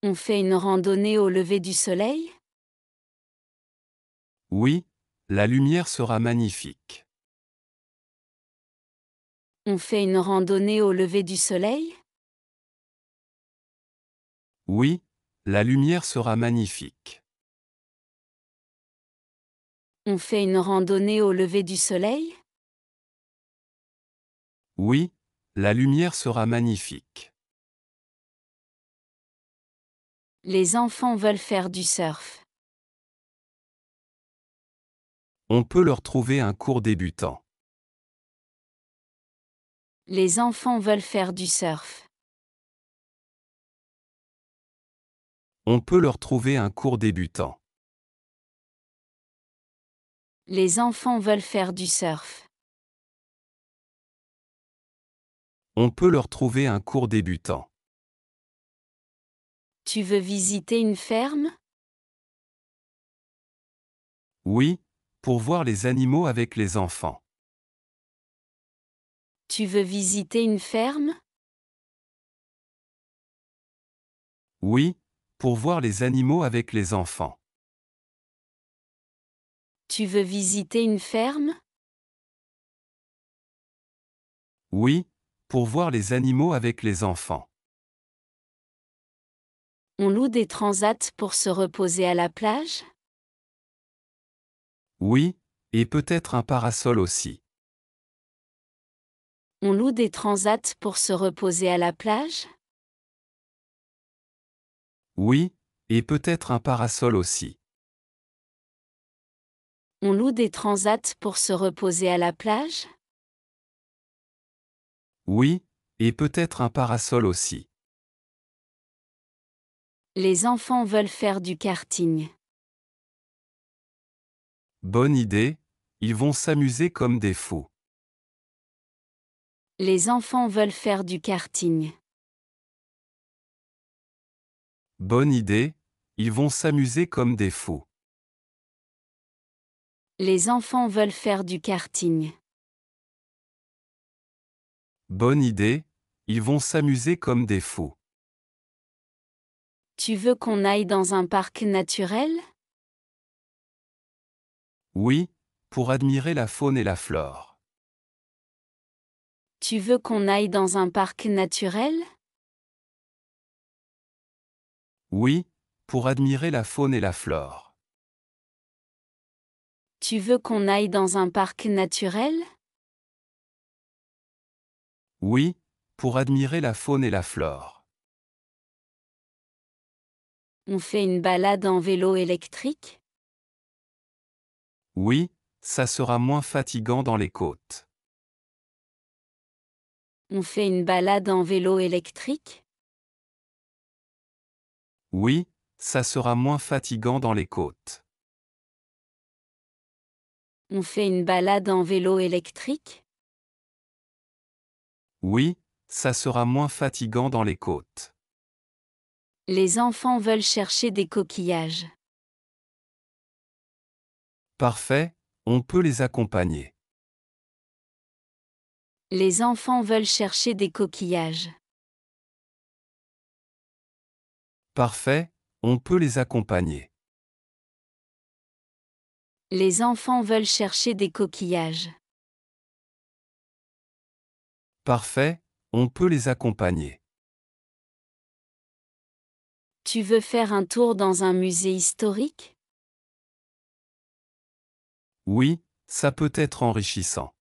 On fait une randonnée au lever du soleil? Oui, la lumière sera magnifique. On fait une randonnée au lever du soleil? Oui, la lumière sera magnifique. On fait une randonnée au lever du soleil? Oui, la lumière sera magnifique. Les enfants veulent faire du surf. On peut leur trouver un cours débutant. Les enfants veulent faire du surf. On peut leur trouver un cours débutant. Les enfants veulent faire du surf. On peut leur trouver un cours débutant. Tu veux visiter une ferme? Oui, pour voir les animaux avec les enfants. Tu veux visiter une ferme? Oui, pour voir les animaux avec les enfants. Tu veux visiter une ferme? Oui, pour voir les animaux avec les enfants. On loue des transats pour se reposer à la plage? Oui, et peut-être un parasol aussi. On loue des transats pour se reposer à la plage? Oui, et peut-être un parasol aussi. On loue des transats pour se reposer à la plage? Oui, et peut-être un parasol aussi. Les enfants veulent faire du karting. Bonne idée, ils vont s'amuser comme des fous. Les enfants veulent faire du karting. Bonne idée, ils vont s'amuser comme des fous. Les enfants veulent faire du karting. Bonne idée, ils vont s'amuser comme des fous. Tu veux qu'on aille dans un parc naturel? Oui, pour admirer la faune et la flore. Tu veux qu'on aille dans un parc naturel? Oui, pour admirer la faune et la flore. Tu veux qu'on aille dans un parc naturel? Oui, pour admirer la faune et la flore. On fait une balade en vélo électrique? Oui, ça sera moins fatigant dans les côtes. On fait une balade en vélo électrique? Oui, ça sera moins fatigant dans les côtes. On fait une balade en vélo électrique? Oui, ça sera moins fatigant dans les côtes. Les enfants veulent chercher des coquillages. Parfait, on peut les accompagner. Les enfants veulent chercher des coquillages. Parfait, on peut les accompagner. Les enfants veulent chercher des coquillages. Parfait, on peut les accompagner. Tu veux faire un tour dans un musée historique? Oui, ça peut être enrichissant.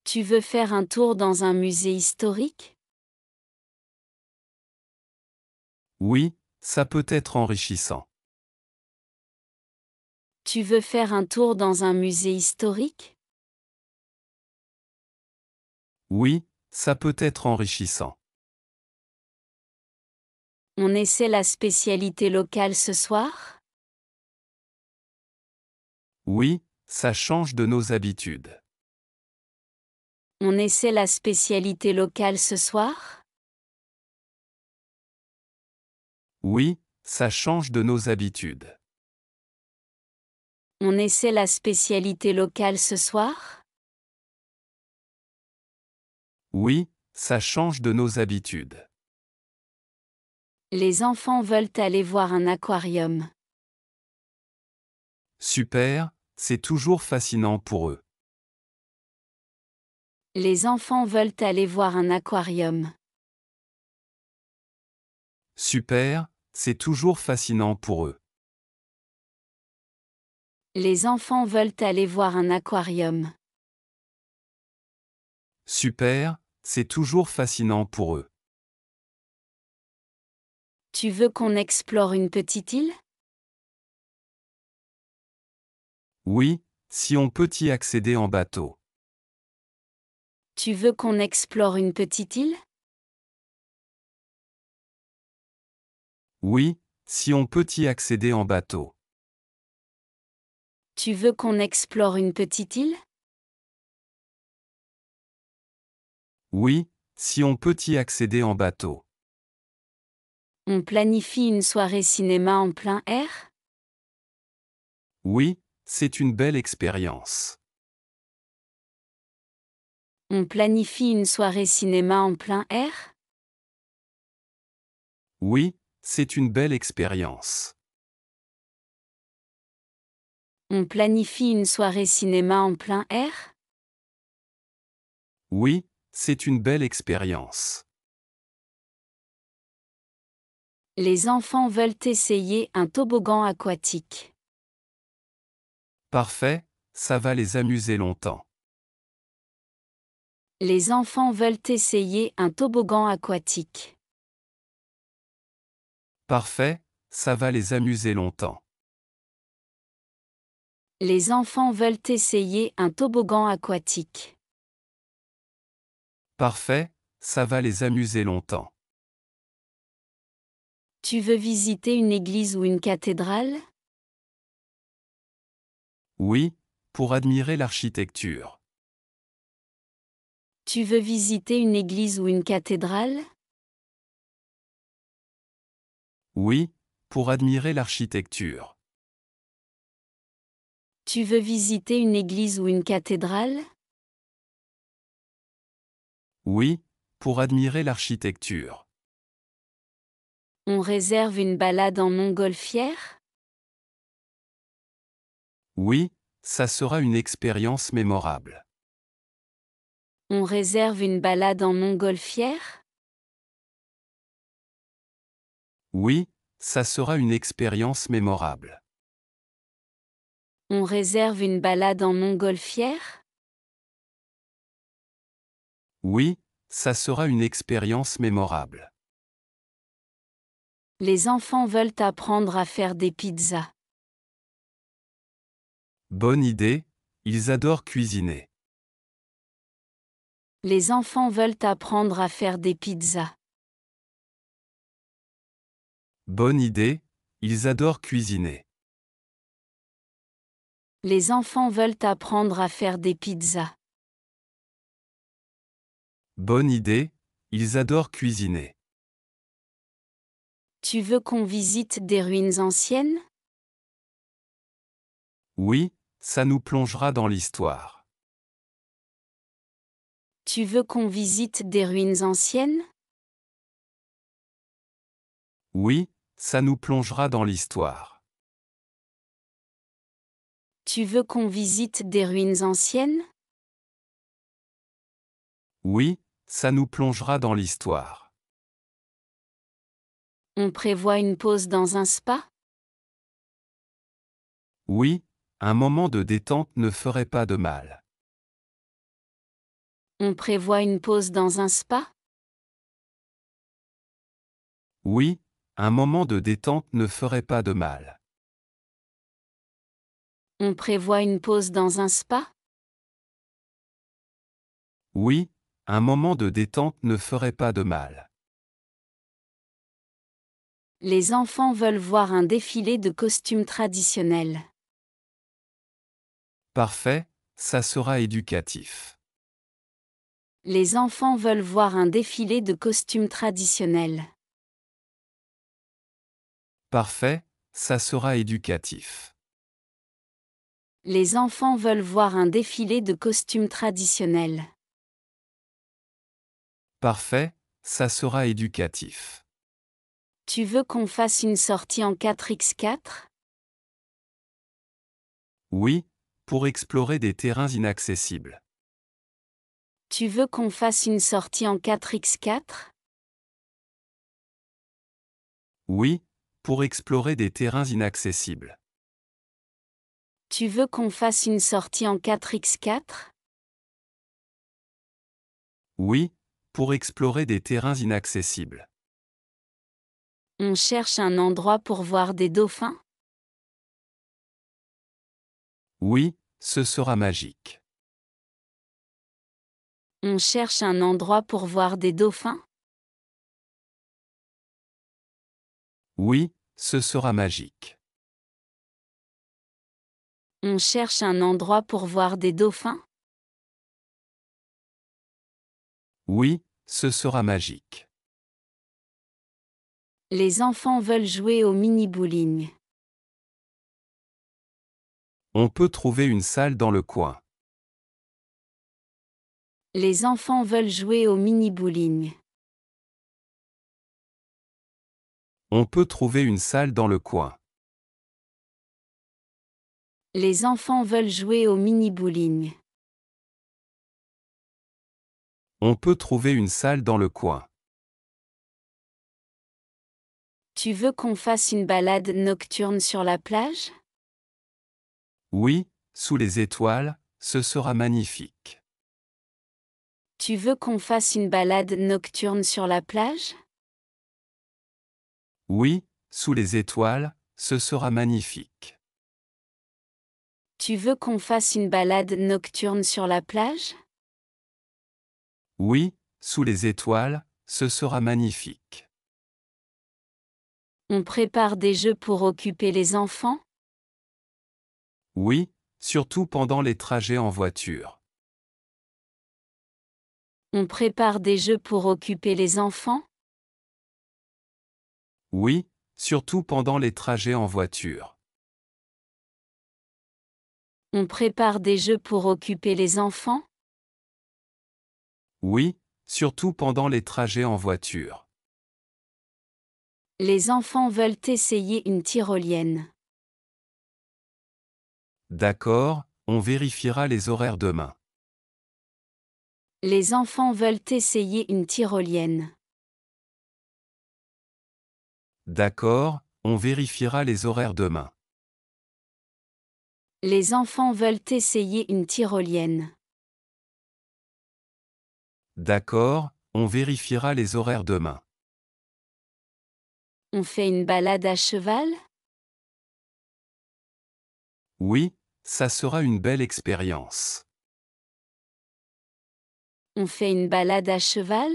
Tu veux faire un tour dans un musée historique? Oui, ça peut être enrichissant. Tu veux faire un tour dans un musée historique? Oui, ça peut être enrichissant. On essaie la spécialité locale ce soir? Oui, ça change de nos habitudes. On essaie la spécialité locale ce soir? Oui, ça change de nos habitudes. On essaie la spécialité locale ce soir? Oui, ça change de nos habitudes. Les enfants veulent aller voir un aquarium. Super, c'est toujours fascinant pour eux. Les enfants veulent aller voir un aquarium. Super, c'est toujours fascinant pour eux. Les enfants veulent aller voir un aquarium. Super, c'est toujours fascinant pour eux. Tu veux qu'on explore une petite île? Oui, si on peut y accéder en bateau. Tu veux qu'on explore une petite île? Oui, si on peut y accéder en bateau. Tu veux qu'on explore une petite île? Oui, si on peut y accéder en bateau. On planifie une soirée cinéma en plein air? Oui, c'est une belle expérience. On planifie une soirée cinéma en plein air? Oui, c'est une belle expérience. On planifie une soirée cinéma en plein air? Oui, c'est une belle expérience. Les enfants veulent essayer un toboggan aquatique. Parfait, ça va les amuser longtemps. Les enfants veulent essayer un toboggan aquatique. Parfait, ça va les amuser longtemps. Les enfants veulent essayer un toboggan aquatique. Parfait, ça va les amuser longtemps. Tu veux visiter une église ou une cathédrale? Oui, pour admirer l'architecture. Tu veux visiter une église ou une cathédrale? Oui, pour admirer l'architecture. Tu veux visiter une église ou une cathédrale? Oui, pour admirer l'architecture. On réserve une balade en montgolfière? Oui, ça sera une expérience mémorable. On réserve une balade en montgolfière? Oui, ça sera une expérience mémorable. On réserve une balade en montgolfière? Oui, ça sera une expérience mémorable. Les enfants veulent apprendre à faire des pizzas. Bonne idée, ils adorent cuisiner. Les enfants veulent apprendre à faire des pizzas. Bonne idée, ils adorent cuisiner. Les enfants veulent apprendre à faire des pizzas. Bonne idée, ils adorent cuisiner. Tu veux qu'on visite des ruines anciennes? Oui, ça nous plongera dans l'histoire. Tu veux qu'on visite des ruines anciennes? Oui, ça nous plongera dans l'histoire. Tu veux qu'on visite des ruines anciennes? Oui, ça nous plongera dans l'histoire. On prévoit une pause dans un spa? Oui, un moment de détente ne ferait pas de mal. On prévoit une pause dans un spa? Oui, un moment de détente ne ferait pas de mal. On prévoit une pause dans un spa? Oui, un moment de détente ne ferait pas de mal. Les enfants veulent voir un défilé de costumes traditionnels. Parfait, ça sera éducatif. Les enfants veulent voir un défilé de costumes traditionnels. Parfait, ça sera éducatif. Les enfants veulent voir un défilé de costumes traditionnels. Parfait, ça sera éducatif. Tu veux qu'on fasse une sortie en 4x4? Oui, pour explorer des terrains inaccessibles. Tu veux qu'on fasse une sortie en 4x4? Oui, pour explorer des terrains inaccessibles. Tu veux qu'on fasse une sortie en 4x4? Oui, pour explorer des terrains inaccessibles. On cherche un endroit pour voir des dauphins? Oui, ce sera magique. On cherche un endroit pour voir des dauphins? Oui, ce sera magique. On cherche un endroit pour voir des dauphins? Oui, ce sera magique. Les enfants veulent jouer au mini-bowling. On peut trouver une salle dans le coin. Les enfants veulent jouer au mini-bowling. On peut trouver une salle dans le coin. Les enfants veulent jouer au mini-bowling. On peut trouver une salle dans le coin. Tu veux qu'on fasse une balade nocturne sur la plage? Oui, sous les étoiles, ce sera magnifique. Tu veux qu'on fasse une balade nocturne sur la plage? Oui, sous les étoiles, ce sera magnifique. Tu veux qu'on fasse une balade nocturne sur la plage? Oui, sous les étoiles, ce sera magnifique. On prépare des jeux pour occuper les enfants? Oui, surtout pendant les trajets en voiture. On prépare des jeux pour occuper les enfants? Oui, surtout pendant les trajets en voiture. On prépare des jeux pour occuper les enfants? Oui, surtout pendant les trajets en voiture. Les enfants veulent essayer une tyrolienne. D'accord, on vérifiera les horaires demain. Les enfants veulent essayer une tyrolienne. D'accord, on vérifiera les horaires demain. Les enfants veulent essayer une tyrolienne. D'accord, on vérifiera les horaires demain. On fait une balade à cheval? Oui, ça sera une belle expérience. On fait une balade à cheval?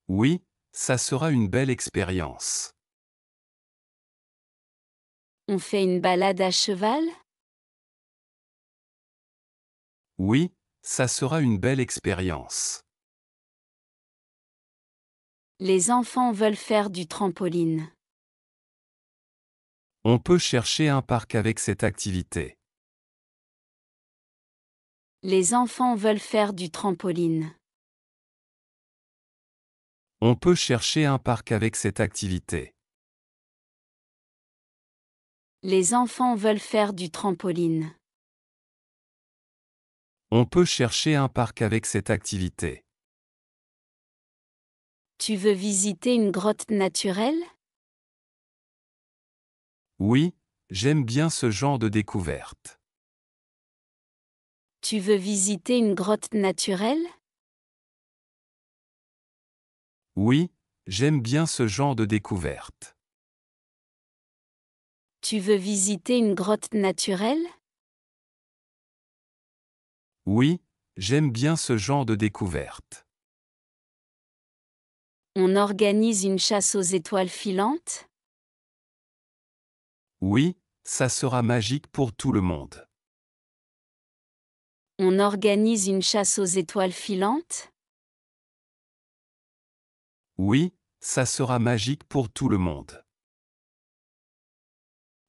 Oui, ça sera une belle expérience. On fait une balade à cheval? Oui, ça sera une belle expérience. Les enfants veulent faire du trampoline. On peut chercher un parc avec cette activité. Les enfants veulent faire du trampoline. On peut chercher un parc avec cette activité. Les enfants veulent faire du trampoline. On peut chercher un parc avec cette activité. Tu veux visiter une grotte naturelle? Oui, j'aime bien ce genre de découverte. Tu veux visiter une grotte naturelle? Oui, j'aime bien ce genre de découverte. Tu veux visiter une grotte naturelle? Oui, j'aime bien ce genre de découverte. On organise une chasse aux étoiles filantes? Oui, ça sera magique pour tout le monde. On organise une chasse aux étoiles filantes? Oui, ça sera magique pour tout le monde.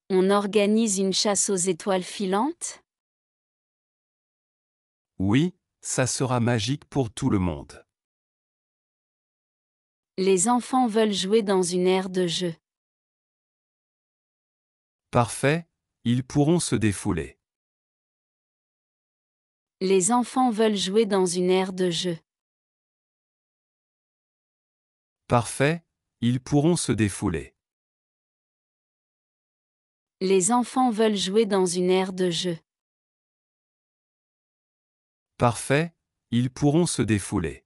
On organise une chasse aux étoiles filantes? Oui, ça sera magique pour tout le monde. Les enfants veulent jouer dans une aire de jeu. Parfait, ils pourront se défouler. Les enfants veulent jouer dans une aire de jeu. Parfait, ils pourront se défouler. Les enfants veulent jouer dans une aire de jeu. Parfait, ils pourront se défouler.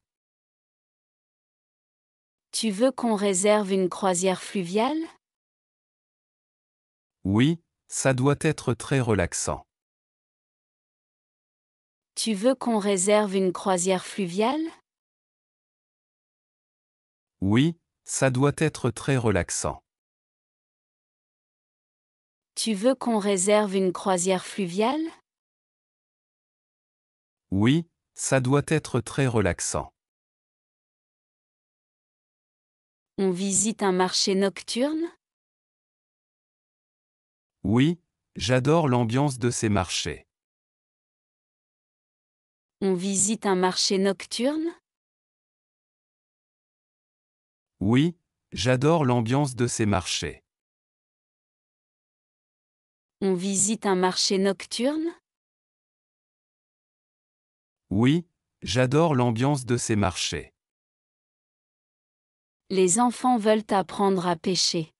Tu veux qu'on réserve une croisière fluviale? Oui, ça doit être très relaxant. Tu veux qu'on réserve une croisière fluviale? Oui, ça doit être très relaxant. Tu veux qu'on réserve une croisière fluviale? Oui, ça doit être très relaxant. On visite un marché nocturne? Oui, j'adore l'ambiance de ces marchés. On visite un marché nocturne? Oui, j'adore l'ambiance de ces marchés. On visite un marché nocturne? Oui, j'adore l'ambiance de ces marchés. Les enfants veulent apprendre à pêcher.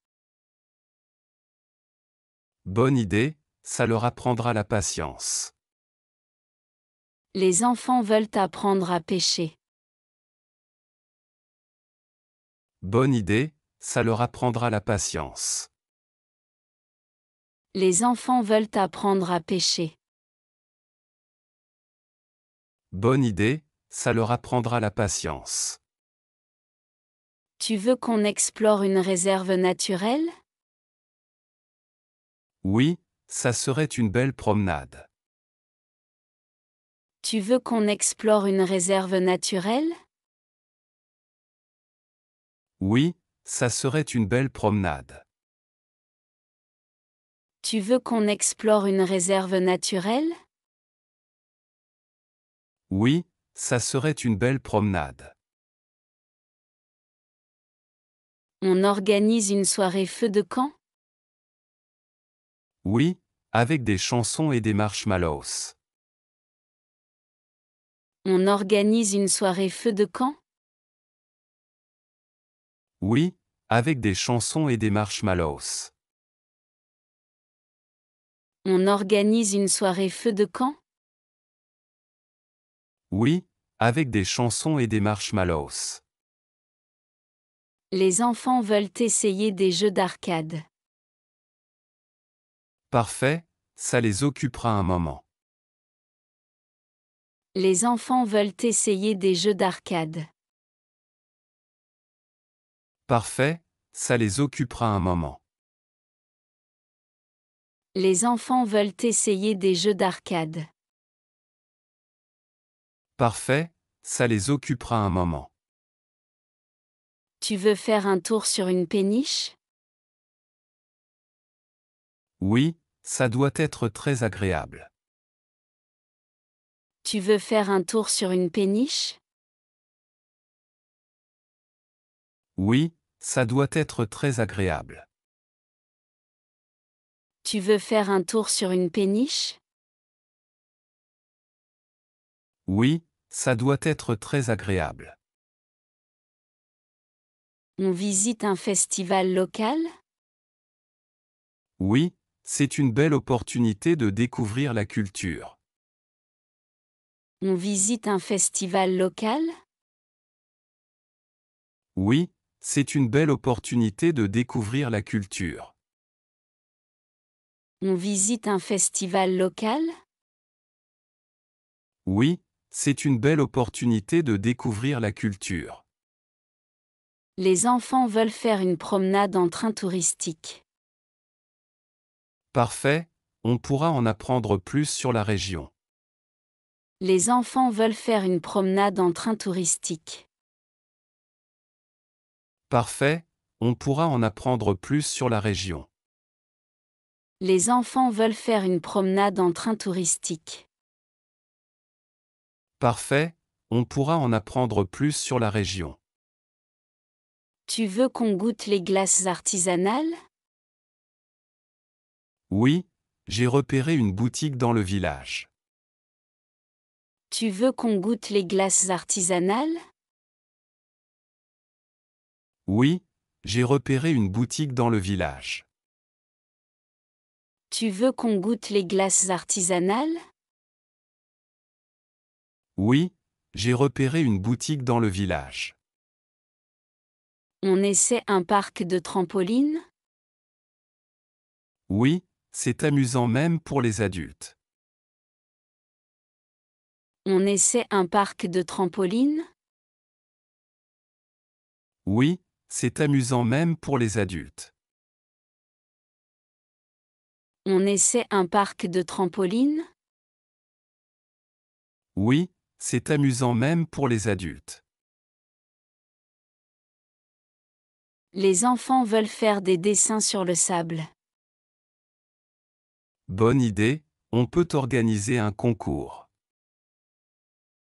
Bonne idée, ça leur apprendra la patience. Les enfants veulent apprendre à pêcher. Bonne idée, ça leur apprendra la patience. Les enfants veulent apprendre à pêcher. Bonne idée, ça leur apprendra la patience. Tu veux qu'on explore une réserve naturelle? Oui, ça serait une belle promenade. Tu veux qu'on explore une réserve naturelle? Oui, ça serait une belle promenade. Tu veux qu'on explore une réserve naturelle? Oui, ça serait une belle promenade. On organise une soirée feu de camp? Oui, avec des chansons et des marshmallows. On organise une soirée feu de camp? Oui, avec des chansons et des marshmallows. On organise une soirée feu de camp? Oui, avec des chansons et des marshmallows. Les enfants veulent essayer des jeux d'arcade. Parfait, ça les occupera un moment. Les enfants veulent essayer des jeux d'arcade. Parfait, ça les occupera un moment. Les enfants veulent essayer des jeux d'arcade. Parfait, ça les occupera un moment. Tu veux faire un tour sur une péniche? Oui, ça doit être très agréable. Tu veux faire un tour sur une péniche? Oui, ça doit être très agréable. Tu veux faire un tour sur une péniche? Oui, ça doit être très agréable. On visite un festival local? Oui, c'est une belle opportunité de découvrir la culture. On visite un festival local? Oui, c'est une belle opportunité de découvrir la culture. On visite un festival local? Oui, c'est une belle opportunité de découvrir la culture. Les enfants veulent faire une promenade en train touristique. Parfait, on pourra en apprendre plus sur la région. Les enfants veulent faire une promenade en train touristique. Parfait, on pourra en apprendre plus sur la région. Les enfants veulent faire une promenade en train touristique. Parfait, on pourra en apprendre plus sur la région. Tu veux qu'on goûte les glaces artisanales? Oui, j'ai repéré une boutique dans le village. Tu veux qu'on goûte les glaces artisanales? Oui, j'ai repéré une boutique dans le village. Tu veux qu'on goûte les glaces artisanales? Oui, j'ai repéré une boutique dans le village. On essaie un parc de trampoline? Oui, c'est amusant même pour les adultes. On essaie un parc de trampoline? Oui, c'est amusant même pour les adultes. On essaie un parc de trampoline? Oui, c'est amusant même pour les adultes. Les enfants veulent faire des dessins sur le sable. Bonne idée, on peut organiser un concours.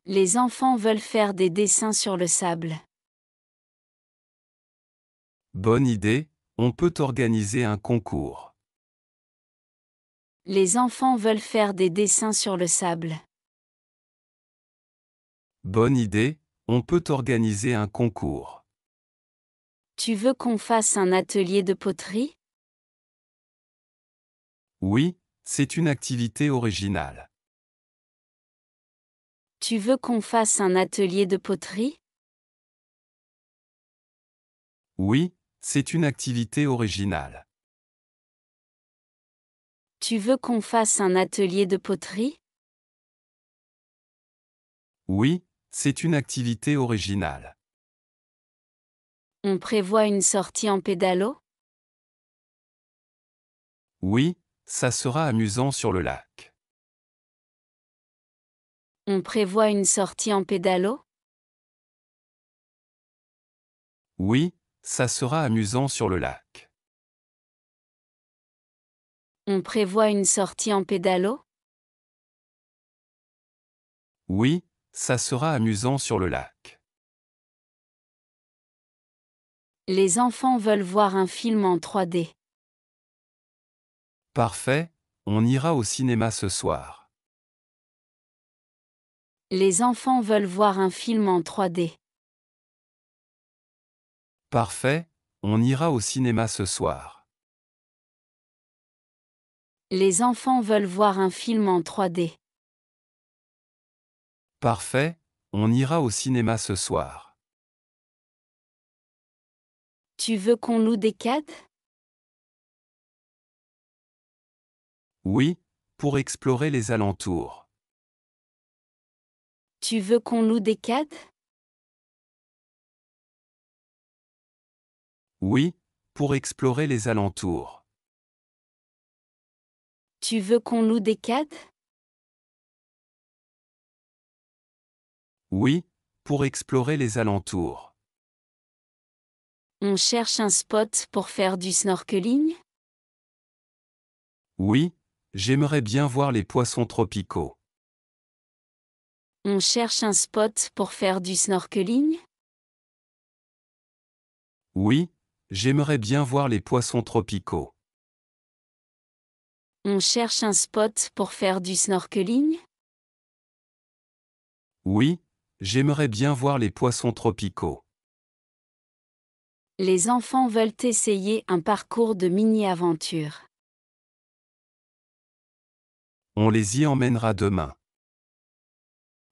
Les enfants veulent faire des dessins sur le sable. Bonne idée, on peut organiser un concours. Les enfants veulent faire des dessins sur le sable. Bonne idée, on peut organiser un concours. Tu veux qu'on fasse un atelier de poterie? Oui, c'est une activité originale. Tu veux qu'on fasse un atelier de poterie? Oui, c'est une activité originale. Tu veux qu'on fasse un atelier de poterie? Oui, c'est une activité originale. On prévoit une sortie en pédalo? Oui, ça sera amusant sur le lac. On prévoit une sortie en pédalo? Oui, ça sera amusant sur le lac. On prévoit une sortie en pédalo? Oui, ça sera amusant sur le lac. Les enfants veulent voir un film en 3D. Parfait, on ira au cinéma ce soir. Les enfants veulent voir un film en 3D. Parfait, on ira au cinéma ce soir. Les enfants veulent voir un film en 3D. Parfait, on ira au cinéma ce soir. Tu veux qu'on loue des quads? Oui, pour explorer les alentours. Tu veux qu'on loue des quads? Oui, pour explorer les alentours. Tu veux qu'on loue des quads? Oui, pour explorer les alentours. On cherche un spot pour faire du snorkeling? Oui, j'aimerais bien voir les poissons tropicaux. On cherche un spot pour faire du snorkeling? Oui, j'aimerais bien voir les poissons tropicaux. On cherche un spot pour faire du snorkeling? Oui, j'aimerais bien voir les poissons tropicaux. Les enfants veulent essayer un parcours de mini-aventure. On les y emmènera demain.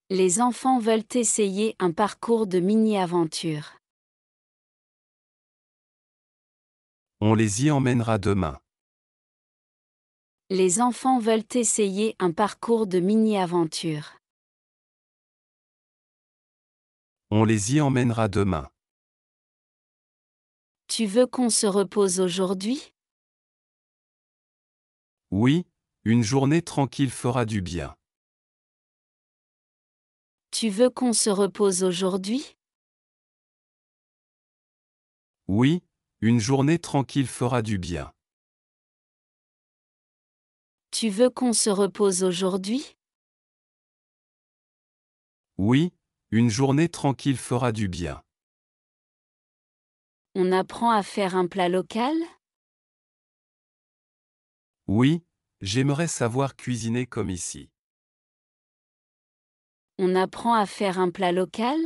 Les enfants veulent essayer un parcours de mini-aventure. On les y emmènera demain. Les enfants veulent essayer un parcours de mini-aventure. On les y emmènera demain. Tu veux qu'on se repose aujourd'hui? Oui, une journée tranquille fera du bien. Tu veux qu'on se repose aujourd'hui? Oui, une journée tranquille fera du bien. Tu veux qu'on se repose aujourd'hui? Oui, une journée tranquille fera du bien. On apprend à faire un plat local? Oui, j'aimerais savoir cuisiner comme ici. On apprend à faire un plat local?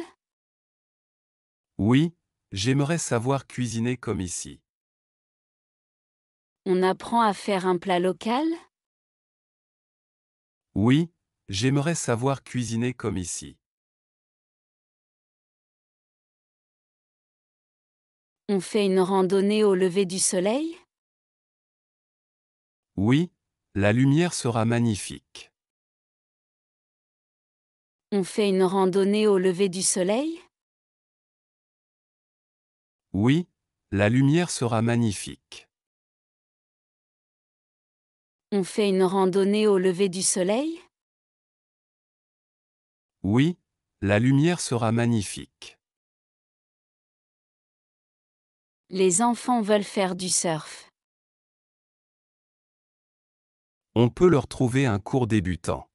Oui, j'aimerais savoir cuisiner comme ici. On apprend à faire un plat local? Oui, j'aimerais savoir cuisiner comme ici. On fait une randonnée au lever du soleil? Oui, la lumière sera magnifique. On fait une randonnée au lever du soleil? Oui, la lumière sera magnifique. On fait une randonnée au lever du soleil? Oui, la lumière sera magnifique. Les enfants veulent faire du surf. On peut leur trouver un cours débutant.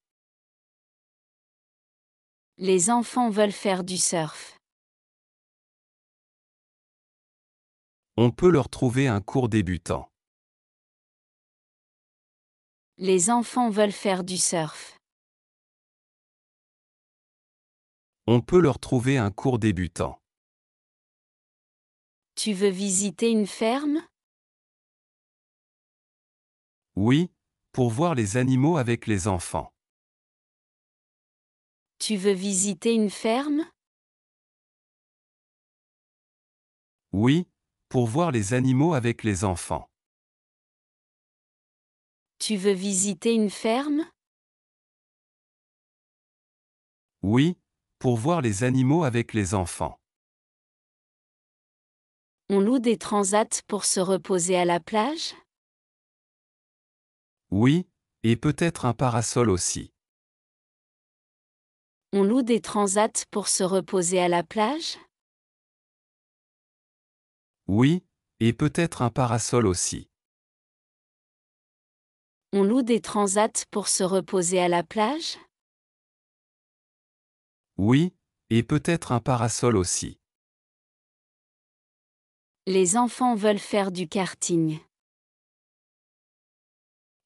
Les enfants veulent faire du surf. On peut leur trouver un cours débutant. Les enfants veulent faire du surf. On peut leur trouver un cours débutant. Tu veux visiter une ferme? Oui, pour voir les animaux avec les enfants. Tu veux visiter une ferme? Oui, pour voir les animaux avec les enfants. Tu veux visiter une ferme? Oui, pour voir les animaux avec les enfants. On loue des transats pour se reposer à la plage? Oui, et peut-être un parasol aussi. On loue des transats pour se reposer à la plage? Oui, et peut-être un parasol aussi. On loue des transats pour se reposer à la plage? Oui, et peut-être un parasol aussi. Les enfants veulent faire du karting.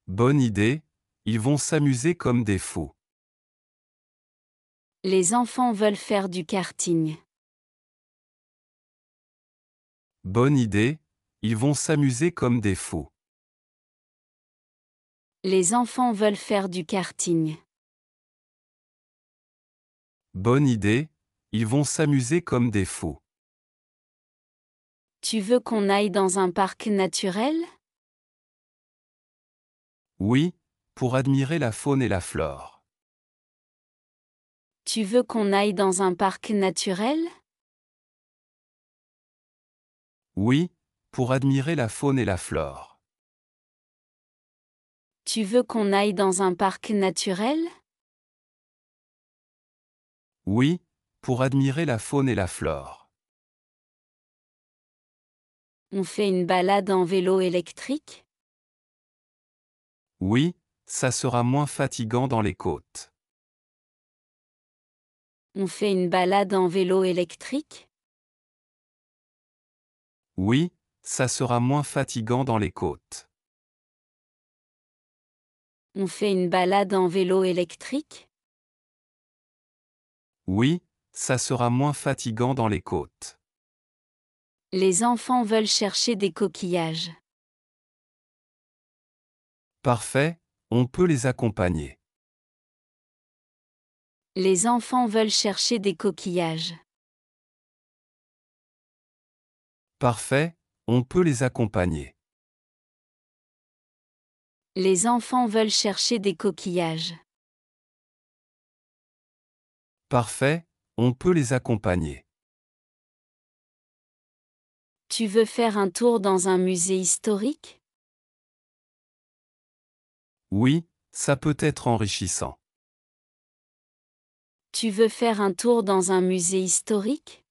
Bonne idée, ils vont s'amuser comme des fous. Les enfants veulent faire du karting. Bonne idée, ils vont s'amuser comme des fous. Les enfants veulent faire du karting. Bonne idée, ils vont s'amuser comme des fous. Tu veux qu'on aille dans un parc naturel? Oui, pour admirer la faune et la flore. Tu veux qu'on aille dans un parc naturel? Oui, pour admirer la faune et la flore. Tu veux qu'on aille dans un parc naturel? Oui, pour admirer la faune et la flore. On fait une balade en vélo électrique? Oui, ça sera moins fatigant dans les côtes. On fait une balade en vélo électrique? Oui, ça sera moins fatigant dans les côtes. On fait une balade en vélo électrique? Oui, ça sera moins fatigant dans les côtes. Les enfants veulent chercher des coquillages. Parfait, on peut les accompagner. Les enfants veulent chercher des coquillages. Parfait, on peut les accompagner. Les enfants veulent chercher des coquillages. Parfait, on peut les accompagner. Tu veux faire un tour dans un musée historique? Oui, ça peut être enrichissant. Tu veux faire un tour dans un musée historique?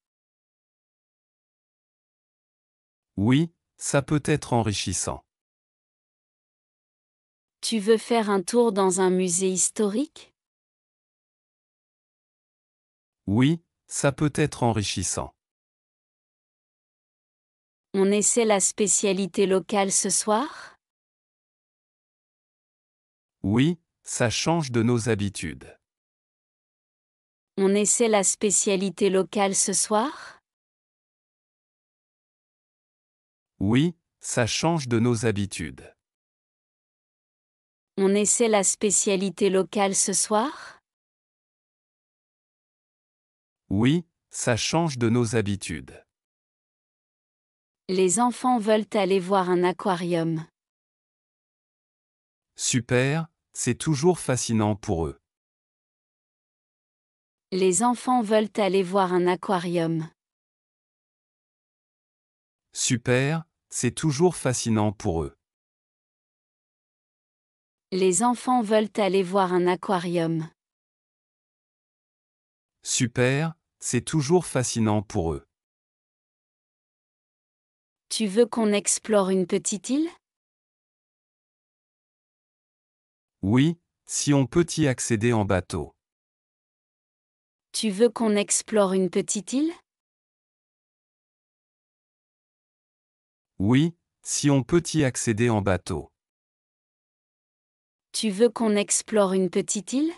Oui, ça peut être enrichissant. Tu veux faire un tour dans un musée historique? Oui, ça peut être enrichissant. On essaie la spécialité locale ce soir? Oui, ça change de nos habitudes. On essaie la spécialité locale ce soir? Oui, ça change de nos habitudes. On essaie la spécialité locale ce soir? Oui, ça change de nos habitudes. Les enfants veulent aller voir un aquarium. Super, c'est toujours fascinant pour eux. Les enfants veulent aller voir un aquarium. Super, c'est toujours fascinant pour eux. Les enfants veulent aller voir un aquarium. Super, c'est toujours fascinant pour eux. Tu veux qu'on explore une petite île? Oui, si on peut y accéder en bateau. Tu veux qu'on explore une petite île? Oui, si on peut y accéder en bateau. Tu veux qu'on explore une petite île?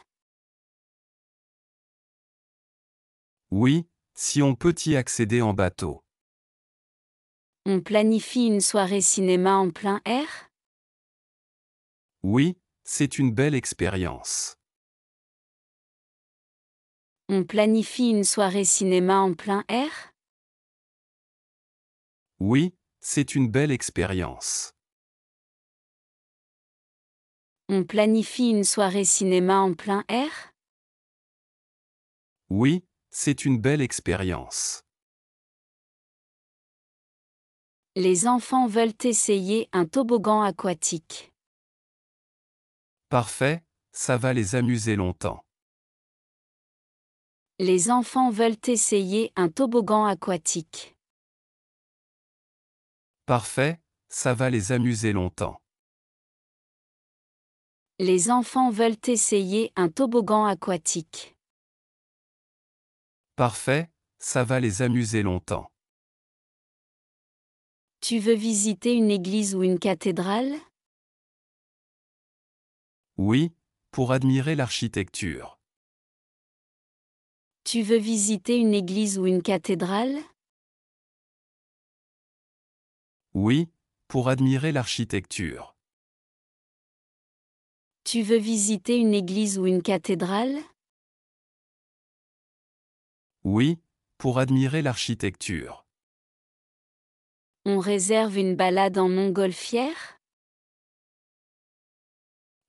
Oui, si on peut y accéder en bateau. On planifie une soirée cinéma en plein air? Oui, c'est une belle expérience. On planifie une soirée cinéma en plein air? Oui, c'est une belle expérience. On planifie une soirée cinéma en plein air? Oui, c'est une belle expérience. Les enfants veulent essayer un toboggan aquatique. Parfait, ça va les amuser longtemps. Les enfants veulent essayer un toboggan aquatique. Parfait, ça va les amuser longtemps. Les enfants veulent essayer un toboggan aquatique. Parfait, ça va les amuser longtemps. Tu veux visiter une église ou une cathédrale? Oui, pour admirer l'architecture. Tu veux visiter une église ou une cathédrale? Oui, pour admirer l'architecture. Tu veux visiter une église ou une cathédrale? Oui, pour admirer l'architecture. On réserve une balade en montgolfière?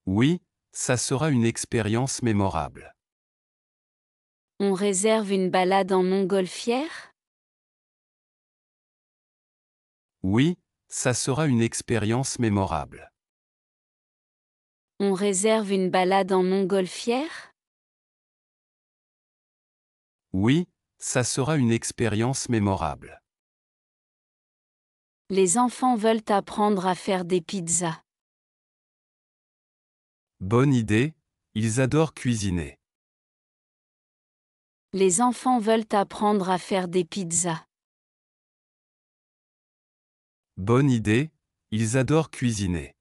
Oui, ça sera une expérience mémorable. On réserve une balade en montgolfière? Oui, ça sera une expérience mémorable. On réserve une balade en montgolfière? Oui, ça sera une expérience mémorable. Les enfants veulent apprendre à faire des pizzas. Bonne idée, ils adorent cuisiner. Les enfants veulent apprendre à faire des pizzas. Bonne idée, ils adorent cuisiner.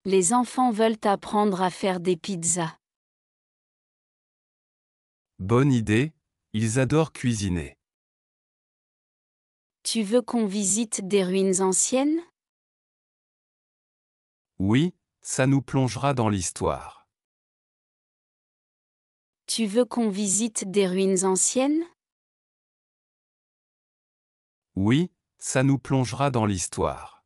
Les enfants veulent apprendre à faire des pizzas. Bonne idée, ils adorent cuisiner. Tu veux qu'on visite des ruines anciennes? Oui, ça nous plongera dans l'histoire. Tu veux qu'on visite des ruines anciennes? Oui, ça nous plongera dans l'histoire.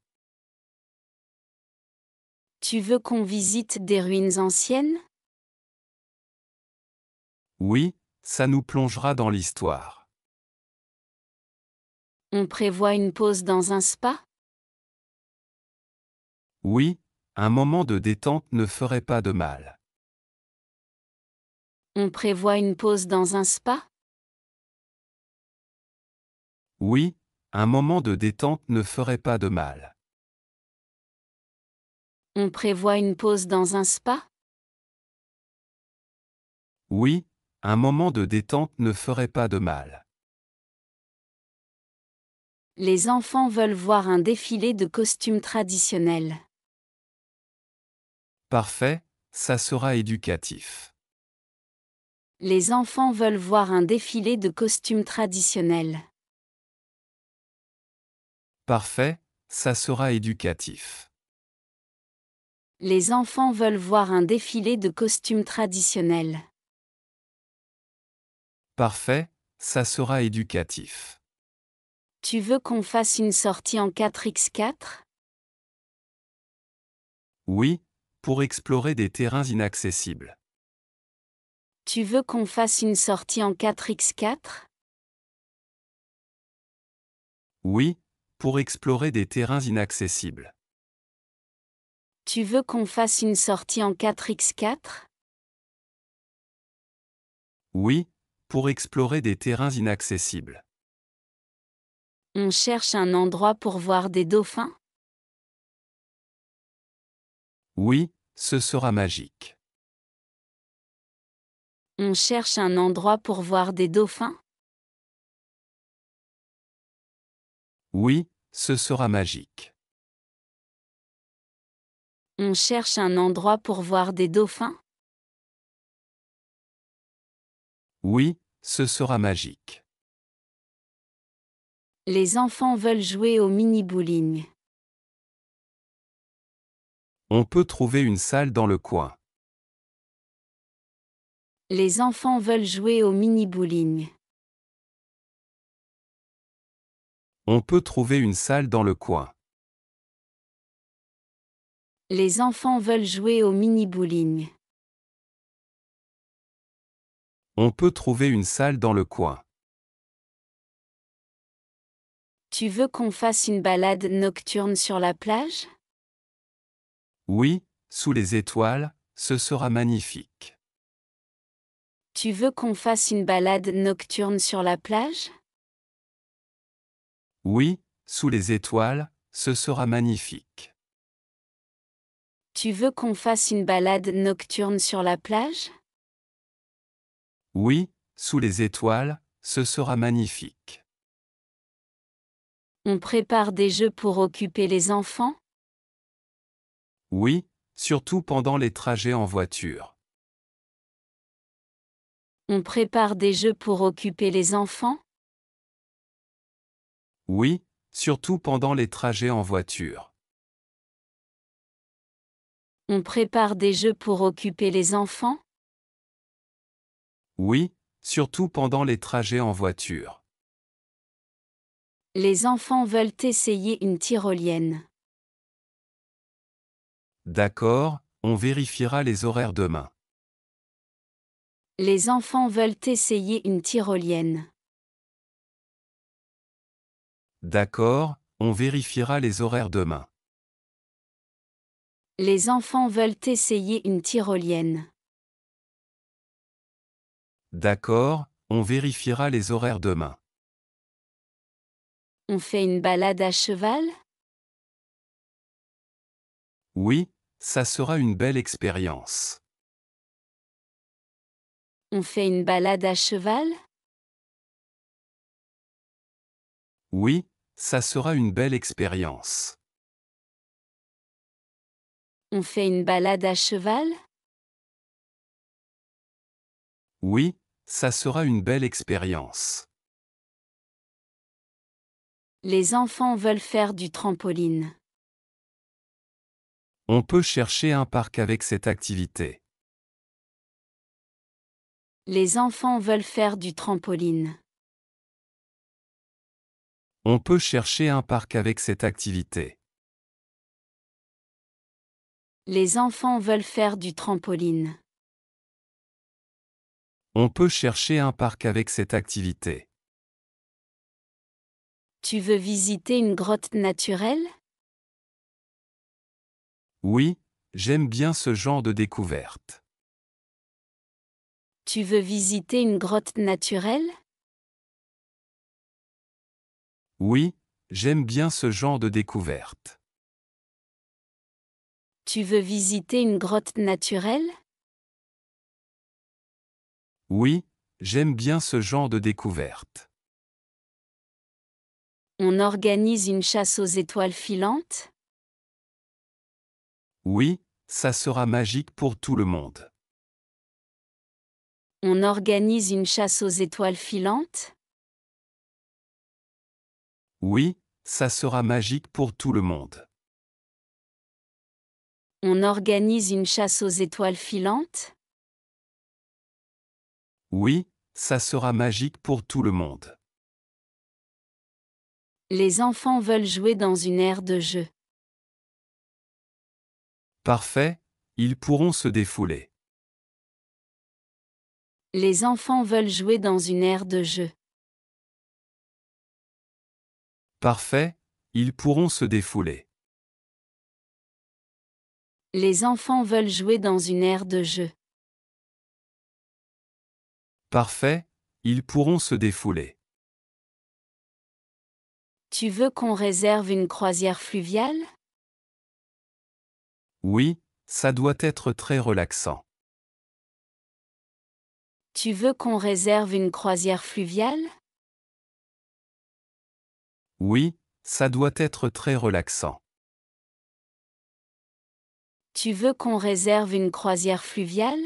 Tu veux qu'on visite des ruines anciennes? Oui, ça nous plongera dans l'histoire. On prévoit une pause dans un spa? Oui, un moment de détente ne ferait pas de mal. On prévoit une pause dans un spa? Oui, un moment de détente ne ferait pas de mal. On prévoit une pause dans un spa? Oui, un moment de détente ne ferait pas de mal. Les enfants veulent voir un défilé de costumes traditionnels. Parfait, ça sera éducatif. Les enfants veulent voir un défilé de costumes traditionnels. Parfait, ça sera éducatif. Les enfants veulent voir un défilé de costumes traditionnels. Parfait, ça sera éducatif. Tu veux qu'on fasse une sortie en 4x4? Oui, pour explorer des terrains inaccessibles. Tu veux qu'on fasse une sortie en 4x4? Oui, pour explorer des terrains inaccessibles. Tu veux qu'on fasse une sortie en 4x4? Oui, pour explorer des terrains inaccessibles. On cherche un endroit pour voir des dauphins? Oui, ce sera magique. On cherche un endroit pour voir des dauphins? Oui, ce sera magique. On cherche un endroit pour voir des dauphins? Oui, ce sera magique. Les enfants veulent jouer au mini-bowling. On peut trouver une salle dans le coin. Les enfants veulent jouer au mini-bowling. On peut trouver une salle dans le coin. Les enfants veulent jouer au mini-bowling. On peut trouver une salle dans le coin. Tu veux qu'on fasse une balade nocturne sur la plage? Oui, sous les étoiles, ce sera magnifique. Tu veux qu'on fasse une balade nocturne sur la plage? Oui, sous les étoiles, ce sera magnifique. Tu veux qu'on fasse une balade nocturne sur la plage? Oui, sous les étoiles, ce sera magnifique. On prépare des jeux pour occuper les enfants? Oui, surtout pendant les trajets en voiture. On prépare des jeux pour occuper les enfants? Oui, surtout pendant les trajets en voiture. On prépare des jeux pour occuper les enfants? Oui, surtout pendant les trajets en voiture. Les enfants veulent essayer une tyrolienne. D'accord, on vérifiera les horaires demain. Les enfants veulent essayer une tyrolienne. D'accord, on vérifiera les horaires demain. Les enfants veulent essayer une tyrolienne. D'accord, on vérifiera les horaires demain. On fait une balade à cheval? Oui, ça sera une belle expérience. On fait une balade à cheval? Oui, ça sera une belle expérience. On fait une balade à cheval? Oui, ça sera une belle expérience. Les enfants veulent faire du trampoline. On peut chercher un parc avec cette activité. Les enfants veulent faire du trampoline. On peut chercher un parc avec cette activité. Les enfants veulent faire du trampoline. On peut chercher un parc avec cette activité. Tu veux visiter une grotte naturelle? Oui, j'aime bien ce genre de découverte. Tu veux visiter une grotte naturelle? Oui, j'aime bien ce genre de découverte. Tu veux visiter une grotte naturelle? Oui, j'aime bien ce genre de découverte. On organise une chasse aux étoiles filantes? Oui, ça sera magique pour tout le monde. On organise une chasse aux étoiles filantes? Oui, ça sera magique pour tout le monde. On organise une chasse aux étoiles filantes? Oui, ça sera magique pour tout le monde. Les enfants veulent jouer dans une aire de jeu. Parfait, ils pourront se défouler. Les enfants veulent jouer dans une aire de jeu. Parfait, ils pourront se défouler. Les enfants veulent jouer dans une aire de jeu. Parfait, ils pourront se défouler. Tu veux qu'on réserve une croisière fluviale? Oui, ça doit être très relaxant. Tu veux qu'on réserve une croisière fluviale? Oui, ça doit être très relaxant. Tu veux qu'on réserve une croisière fluviale?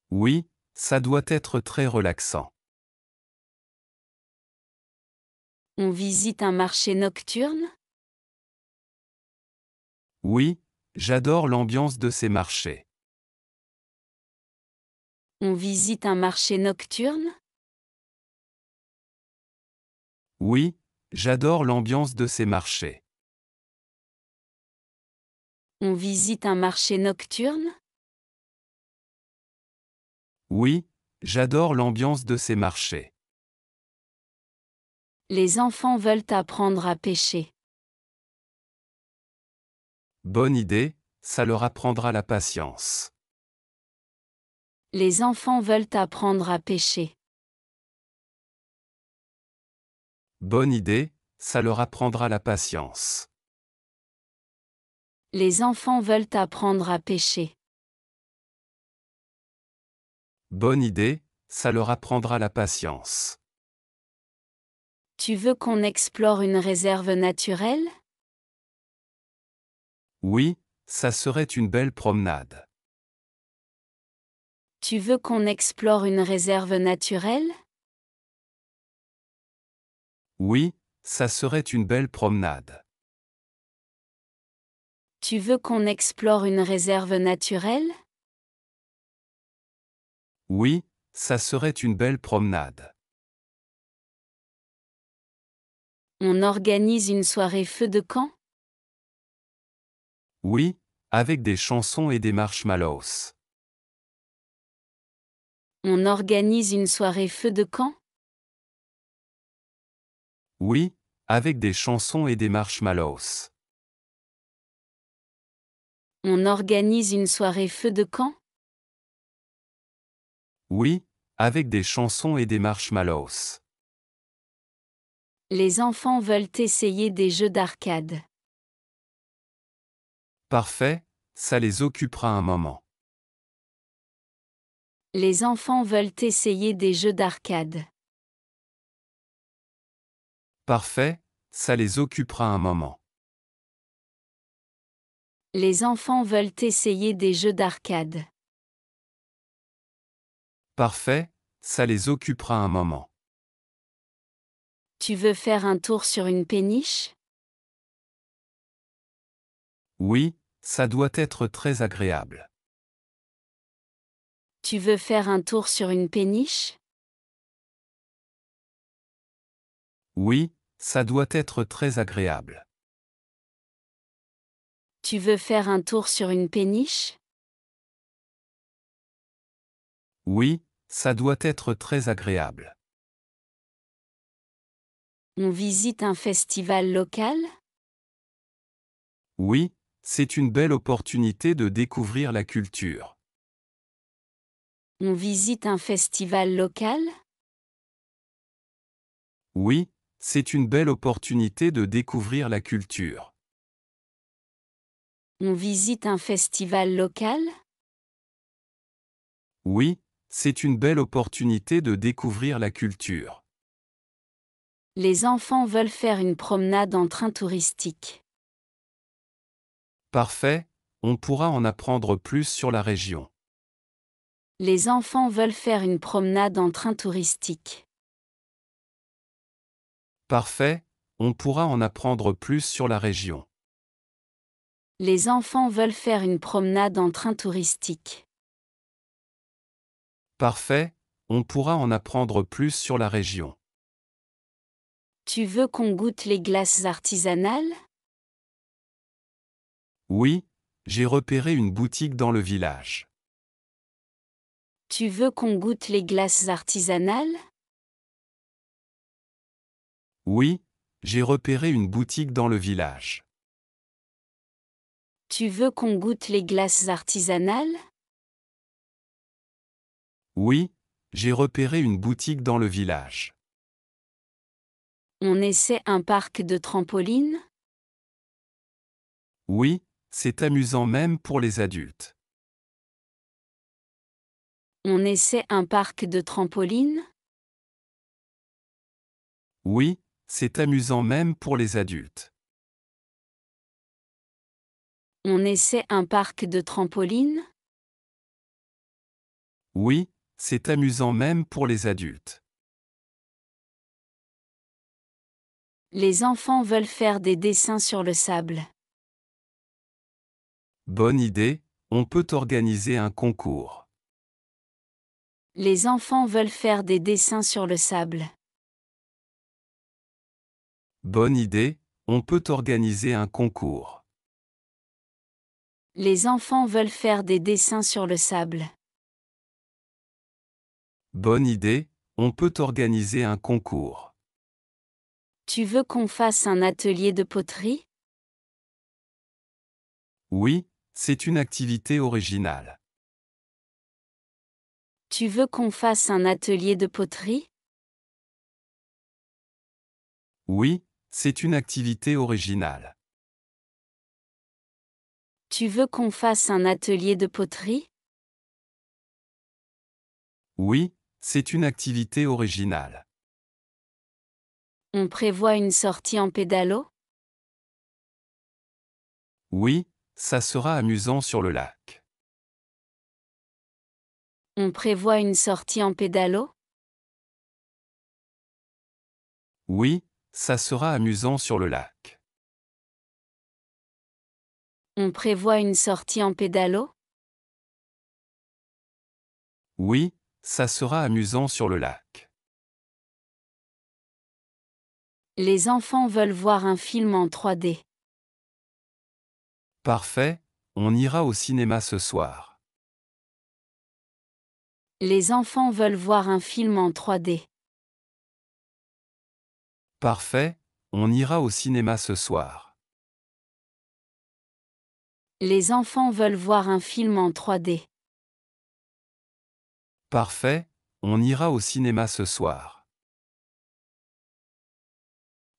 Oui, ça doit être très relaxant. On visite un marché nocturne? Oui, j'adore l'ambiance de ces marchés. On visite un marché nocturne? Oui, j'adore l'ambiance de ces marchés. On visite un marché nocturne? Oui, j'adore l'ambiance de ces marchés. Les enfants veulent apprendre à pêcher. Bonne idée, ça leur apprendra la patience. Les enfants veulent apprendre à pêcher. Bonne idée, ça leur apprendra la patience. Les enfants veulent apprendre à pêcher. Bonne idée, ça leur apprendra la patience. Tu veux qu'on explore une réserve naturelle? Oui, ça serait une belle promenade. Tu veux qu'on explore une réserve naturelle? Oui, ça serait une belle promenade. Tu veux qu'on explore une réserve naturelle? Oui, ça serait une belle promenade. On organise une soirée feu de camp? Oui, avec des chansons et des marshmallows. On organise une soirée feu de camp? Oui, avec des chansons et des marshmallows. On organise une soirée feu de camp? Oui, avec des chansons et des marshmallows. Les enfants veulent essayer des jeux d'arcade. Parfait, ça les occupera un moment. Les enfants veulent essayer des jeux d'arcade. Parfait, ça les occupera un moment. Les enfants veulent essayer des jeux d'arcade. Parfait, ça les occupera un moment. Tu veux faire un tour sur une péniche? Oui, ça doit être très agréable. Tu veux faire un tour sur une péniche? Oui, ça doit être très agréable. Tu veux faire un tour sur une péniche? Oui, ça doit être très agréable. On visite un festival local? Oui, c'est une belle opportunité de découvrir la culture. On visite un festival local? Oui, c'est une belle opportunité de découvrir la culture. On visite un festival local? Oui, c'est une belle opportunité de découvrir la culture. Les enfants veulent faire une promenade en train touristique. Parfait, on pourra en apprendre plus sur la région. Les enfants veulent faire une promenade en train touristique. Parfait, on pourra en apprendre plus sur la région. Les enfants veulent faire une promenade en train touristique. Parfait, on pourra en apprendre plus sur la région. Tu veux qu'on goûte les glaces artisanales? Oui, j'ai repéré une boutique dans le village. Tu veux qu'on goûte les glaces artisanales? Oui, j'ai repéré une boutique dans le village. Tu veux qu'on goûte les glaces artisanales? Oui, j'ai repéré une boutique dans le village. On essaie un parc de trampoline? Oui, c'est amusant même pour les adultes. On essaie un parc de trampoline? Oui, c'est amusant même pour les adultes. On essaie un parc de trampoline? Oui, c'est amusant même pour les adultes. Les enfants veulent faire des dessins sur le sable. Bonne idée, on peut organiser un concours. Les enfants veulent faire des dessins sur le sable. Bonne idée, on peut organiser un concours. Les enfants veulent faire des dessins sur le sable. Bonne idée, on peut organiser un concours. Tu veux qu'on fasse un atelier de poterie? Oui, c'est une activité originale. Tu veux qu'on fasse un atelier de poterie? Oui, c'est une activité originale. Tu veux qu'on fasse un atelier de poterie? Oui, c'est une activité originale. On prévoit une sortie en pédalo? Oui, ça sera amusant sur le lac. On prévoit une sortie en pédalo? Oui, ça sera amusant sur le lac. On prévoit une sortie en pédalo? Oui, ça sera amusant sur le lac. Les enfants veulent voir un film en 3D. Parfait, on ira au cinéma ce soir. Les enfants veulent voir un film en 3D. Parfait, on ira au cinéma ce soir. Les enfants veulent voir un film en 3D. Parfait, on ira au cinéma ce soir.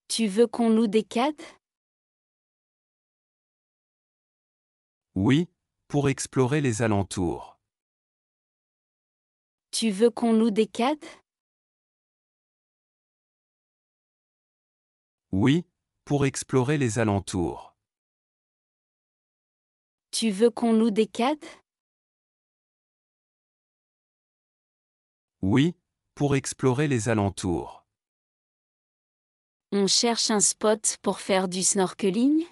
Tu veux qu'on loue des quads? Oui, pour explorer les alentours. Tu veux qu'on loue des quads? Oui, pour explorer les alentours. Tu veux qu'on loue des quads? Oui, pour explorer les alentours. On cherche un spot pour faire du snorkeling?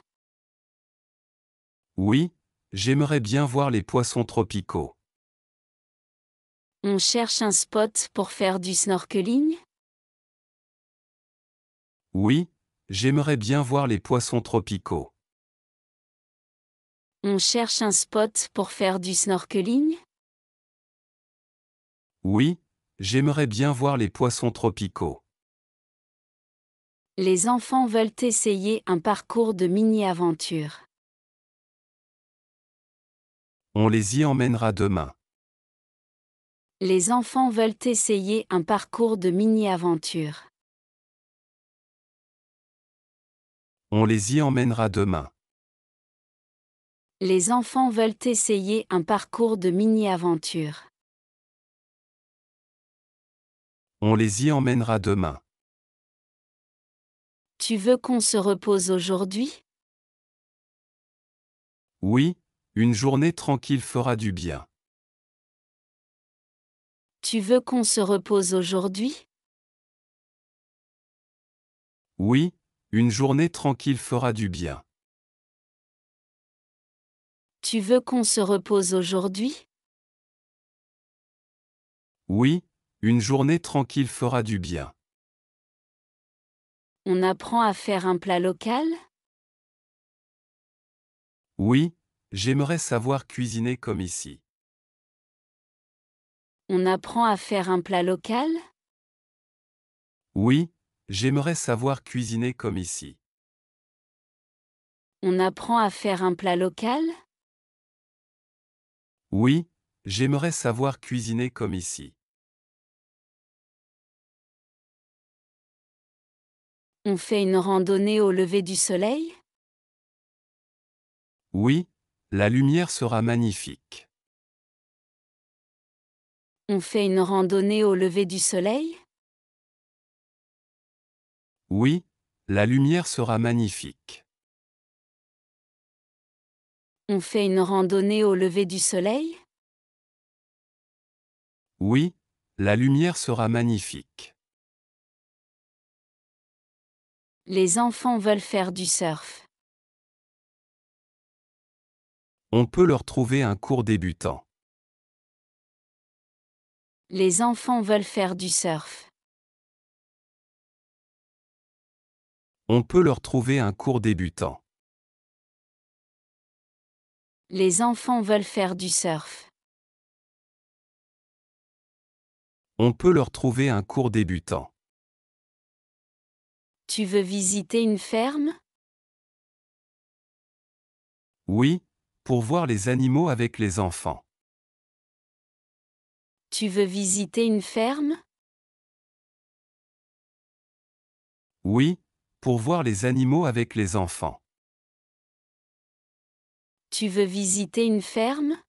Oui, j'aimerais bien voir les poissons tropicaux. On cherche un spot pour faire du snorkeling? Oui, j'aimerais bien voir les poissons tropicaux. On cherche un spot pour faire du snorkeling? Oui, j'aimerais bien voir les poissons tropicaux. Les enfants veulent essayer un parcours de mini-aventure. On les y emmènera demain. Les enfants veulent essayer un parcours de mini-aventure. On les y emmènera demain. Les enfants veulent essayer un parcours de mini-aventure. On les y emmènera demain. Tu veux qu'on se repose aujourd'hui? Oui, une journée tranquille fera du bien. Tu veux qu'on se repose aujourd'hui? Oui, une journée tranquille fera du bien. Tu veux qu'on se repose aujourd'hui? Oui, une journée tranquille fera du bien. On apprend à faire un plat local? Oui, j'aimerais savoir cuisiner comme ici. On apprend à faire un plat local? Oui, j'aimerais savoir cuisiner comme ici. On apprend à faire un plat local? Oui, j'aimerais savoir cuisiner comme ici. On fait une randonnée au lever du soleil? Oui, la lumière sera magnifique. On fait une randonnée au lever du soleil? Oui, la lumière sera magnifique. On fait une randonnée au lever du soleil? Oui, la lumière sera magnifique. Les enfants veulent faire du surf. On peut leur trouver un cours débutant. Les enfants veulent faire du surf. On peut leur trouver un cours débutant. Les enfants veulent faire du surf. On peut leur trouver un cours débutant. Tu veux visiter une ferme? Oui, pour voir les animaux avec les enfants. Tu veux visiter une ferme? Oui, pour voir les animaux avec les enfants. Tu veux visiter une ferme?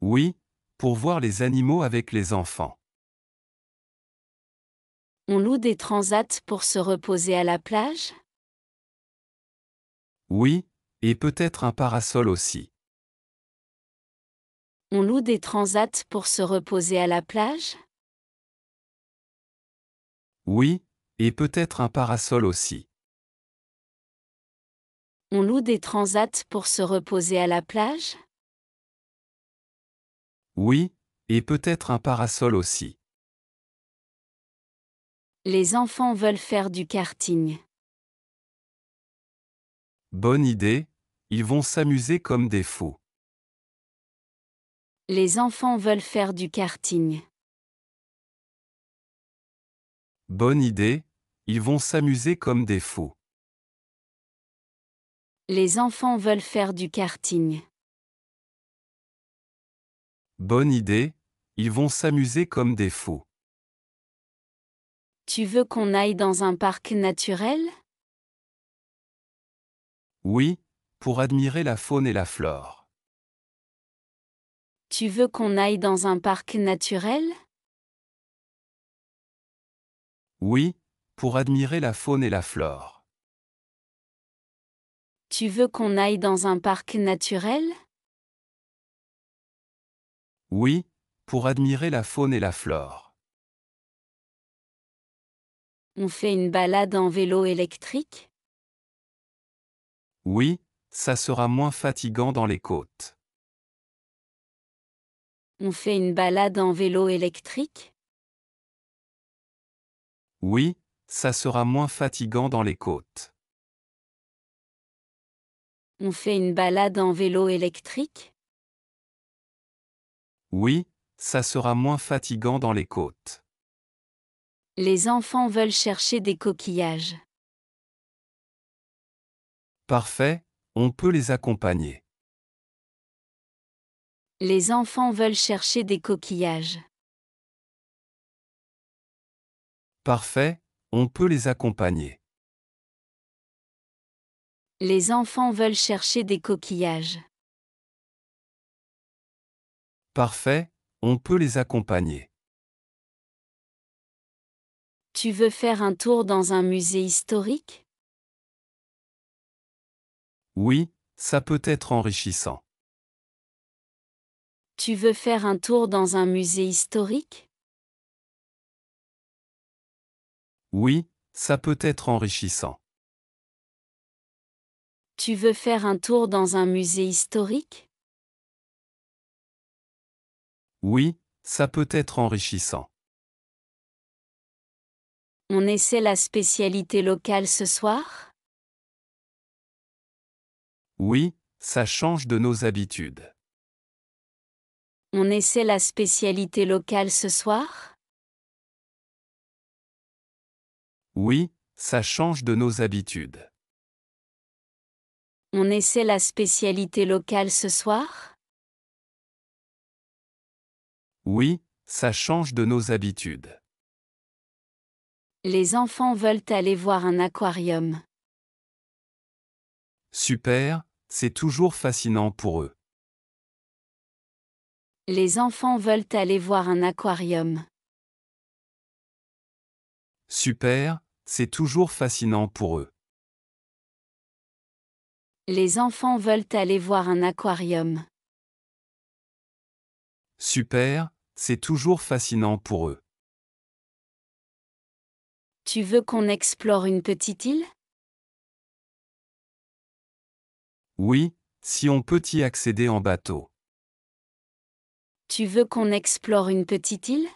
Oui, pour voir les animaux avec les enfants. On loue des transats pour se reposer à la plage? Oui, et peut-être un parasol aussi. On loue des transats pour se reposer à la plage? Oui, et peut-être un parasol aussi. On loue des transats pour se reposer à la plage? Oui, et peut-être un parasol aussi. Les enfants veulent faire du karting. Bonne idée, ils vont s'amuser comme des fous. Les enfants veulent faire du karting. Bonne idée, ils vont s'amuser comme des fous. Les enfants veulent faire du karting. Bonne idée, ils vont s'amuser comme des fous. Tu veux qu'on aille dans un parc naturel? Oui, pour admirer la faune et la flore. Tu veux qu'on aille dans un parc naturel? Oui, pour admirer la faune et la flore. Tu veux qu'on aille dans un parc naturel? Oui, pour admirer la faune et la flore. On fait une balade en vélo électrique? Oui, ça sera moins fatigant dans les côtes. On fait une balade en vélo électrique? Oui, ça sera moins fatigant dans les côtes. On fait une balade en vélo électrique? Oui, ça sera moins fatigant dans les côtes. Les enfants veulent chercher des coquillages. Parfait, on peut les accompagner. Les enfants veulent chercher des coquillages. Parfait, on peut les accompagner. Les enfants veulent chercher des coquillages. Parfait, on peut les accompagner. Tu veux faire un tour dans un musée historique? Oui, ça peut être enrichissant. Tu veux faire un tour dans un musée historique? Oui, ça peut être enrichissant. Tu veux faire un tour dans un musée historique? Oui, ça peut être enrichissant. On essaie la spécialité locale ce soir? Oui, ça change de nos habitudes. On essaie la spécialité locale ce soir? Oui, ça change de nos habitudes. On essaie la spécialité locale ce soir? Oui, ça change de nos habitudes. Les enfants veulent aller voir un aquarium. Super, c'est toujours fascinant pour eux. Les enfants veulent aller voir un aquarium. Super, c'est toujours fascinant pour eux. Les enfants veulent aller voir un aquarium. Super, c'est toujours fascinant pour eux. Tu veux qu'on explore une petite île? Oui, si on peut y accéder en bateau. Tu veux qu'on explore une petite île?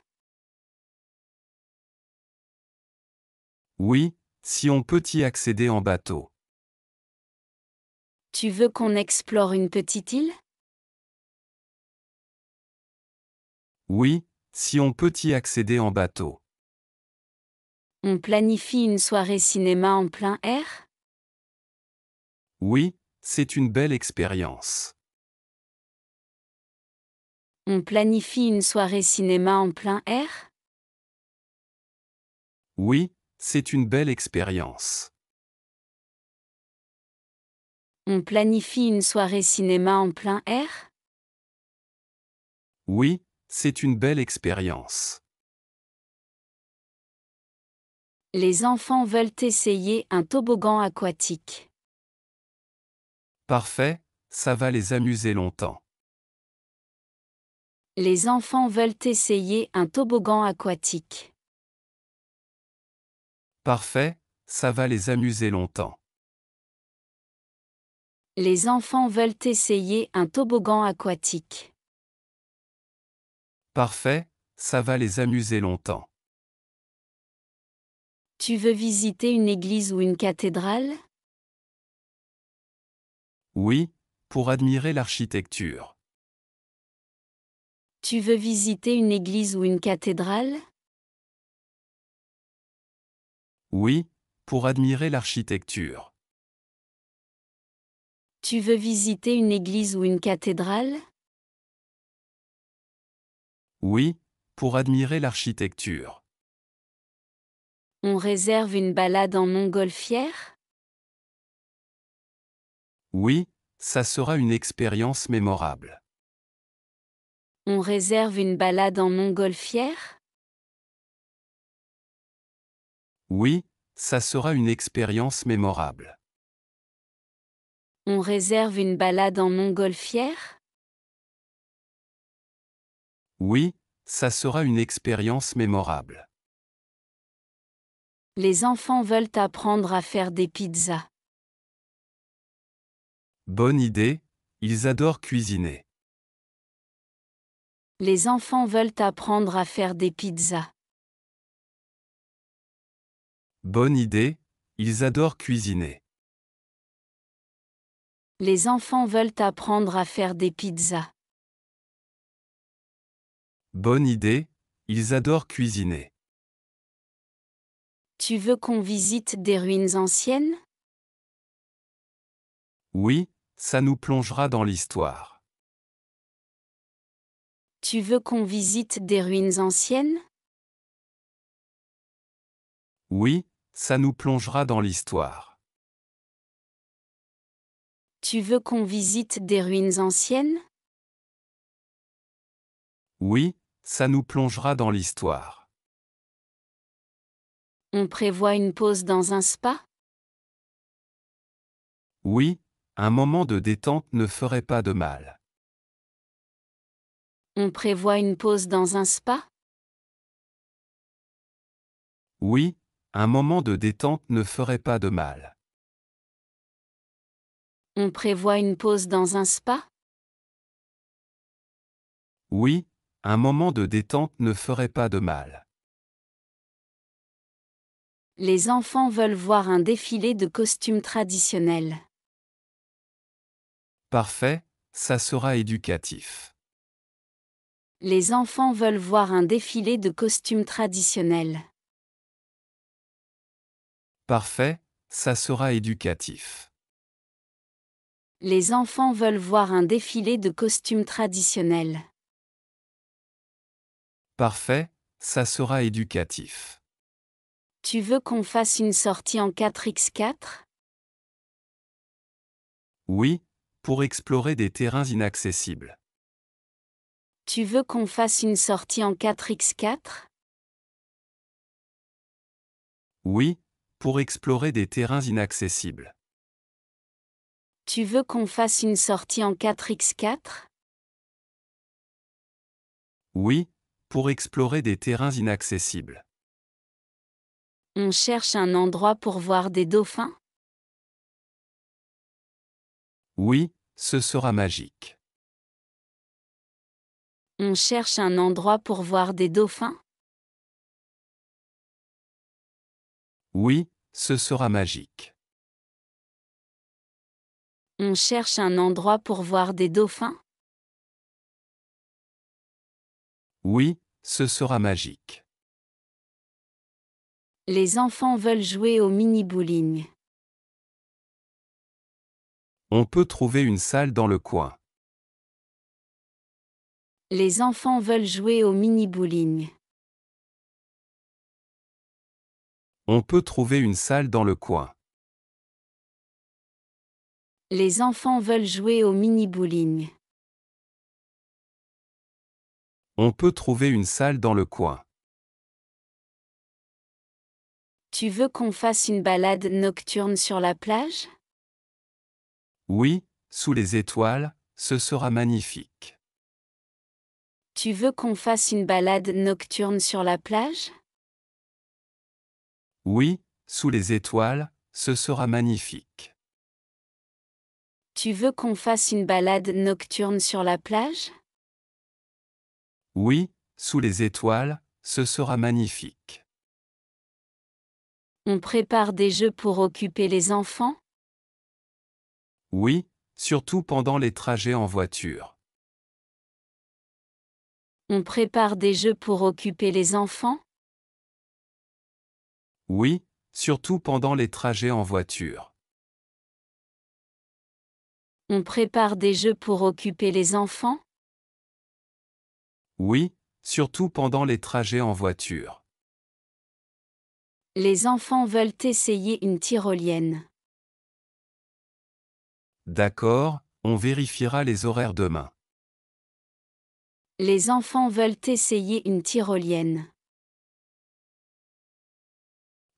Oui, si on peut y accéder en bateau. Tu veux qu'on explore une petite île? Oui, si on peut y accéder en bateau. On planifie une soirée cinéma en plein air? Oui, c'est une belle expérience. On planifie une soirée cinéma en plein air? Oui, c'est une belle expérience. On planifie une soirée cinéma en plein air? Oui, c'est une belle expérience. Les enfants veulent essayer un toboggan aquatique. Parfait, ça va les amuser longtemps. Les enfants veulent essayer un toboggan aquatique. Parfait, ça va les amuser longtemps. Les enfants veulent essayer un toboggan aquatique. Parfait, ça va les amuser longtemps. Tu veux visiter une église ou une cathédrale? Oui, pour admirer l'architecture. Tu veux visiter une église ou une cathédrale? Oui, pour admirer l'architecture. Tu veux visiter une église ou une cathédrale? Oui, pour admirer l'architecture. On réserve une balade en montgolfière? Oui, ça sera une expérience mémorable. On réserve une balade en montgolfière? Oui, ça sera une expérience mémorable. On réserve une balade en montgolfière? Oui, ça sera une expérience mémorable. Les enfants veulent apprendre à faire des pizzas. Bonne idée, ils adorent cuisiner. Les enfants veulent apprendre à faire des pizzas. Bonne idée, ils adorent cuisiner. Les enfants veulent apprendre à faire des pizzas. Bonne idée, ils adorent cuisiner. Tu veux qu'on visite des ruines anciennes? Oui, ça nous plongera dans l'histoire. Tu veux qu'on visite des ruines anciennes? Oui, ça nous plongera dans l'histoire. Tu veux qu'on visite des ruines anciennes? Oui, ça nous plongera dans l'histoire. On prévoit une pause dans un spa? Oui, un moment de détente ne ferait pas de mal. On prévoit une pause dans un spa? Oui, un moment de détente ne ferait pas de mal. On prévoit une pause dans un spa? Oui, un moment de détente ne ferait pas de mal. Les enfants veulent voir un défilé de costumes traditionnels. Parfait, ça sera éducatif. Les enfants veulent voir un défilé de costumes traditionnels. Parfait, ça sera éducatif. Les enfants veulent voir un défilé de costumes traditionnels. Parfait, ça sera éducatif. Tu veux qu'on fasse une sortie en 4x4? Oui, pour explorer des terrains inaccessibles. Tu veux qu'on fasse une sortie en 4x4? Oui, pour explorer des terrains inaccessibles. Tu veux qu'on fasse une sortie en 4x4? Oui, pour explorer des terrains inaccessibles. On cherche un endroit pour voir des dauphins? Oui, ce sera magique. On cherche un endroit pour voir des dauphins? Oui, ce sera magique. On cherche un endroit pour voir des dauphins? Oui, ce sera magique. Les enfants veulent jouer au mini-bowling. On peut trouver une salle dans le coin. Les enfants veulent jouer au mini-bowling. On peut trouver une salle dans le coin. Les enfants veulent jouer au mini-bowling. On peut trouver une salle dans le coin. Tu veux qu'on fasse une balade nocturne sur la plage? Oui, sous les étoiles, ce sera magnifique. Tu veux qu'on fasse une balade nocturne sur la plage? Oui, sous les étoiles, ce sera magnifique. Tu veux qu'on fasse une balade nocturne sur la plage? Oui, sous les étoiles, ce sera magnifique. On prépare des jeux pour occuper les enfants? Oui, surtout pendant les trajets en voiture. On prépare des jeux pour occuper les enfants? Oui, surtout pendant les trajets en voiture. On prépare des jeux pour occuper les enfants? Oui, surtout pendant les trajets en voiture. Les enfants veulent essayer une tyrolienne. D'accord, on vérifiera les horaires demain. Les enfants veulent essayer une tyrolienne.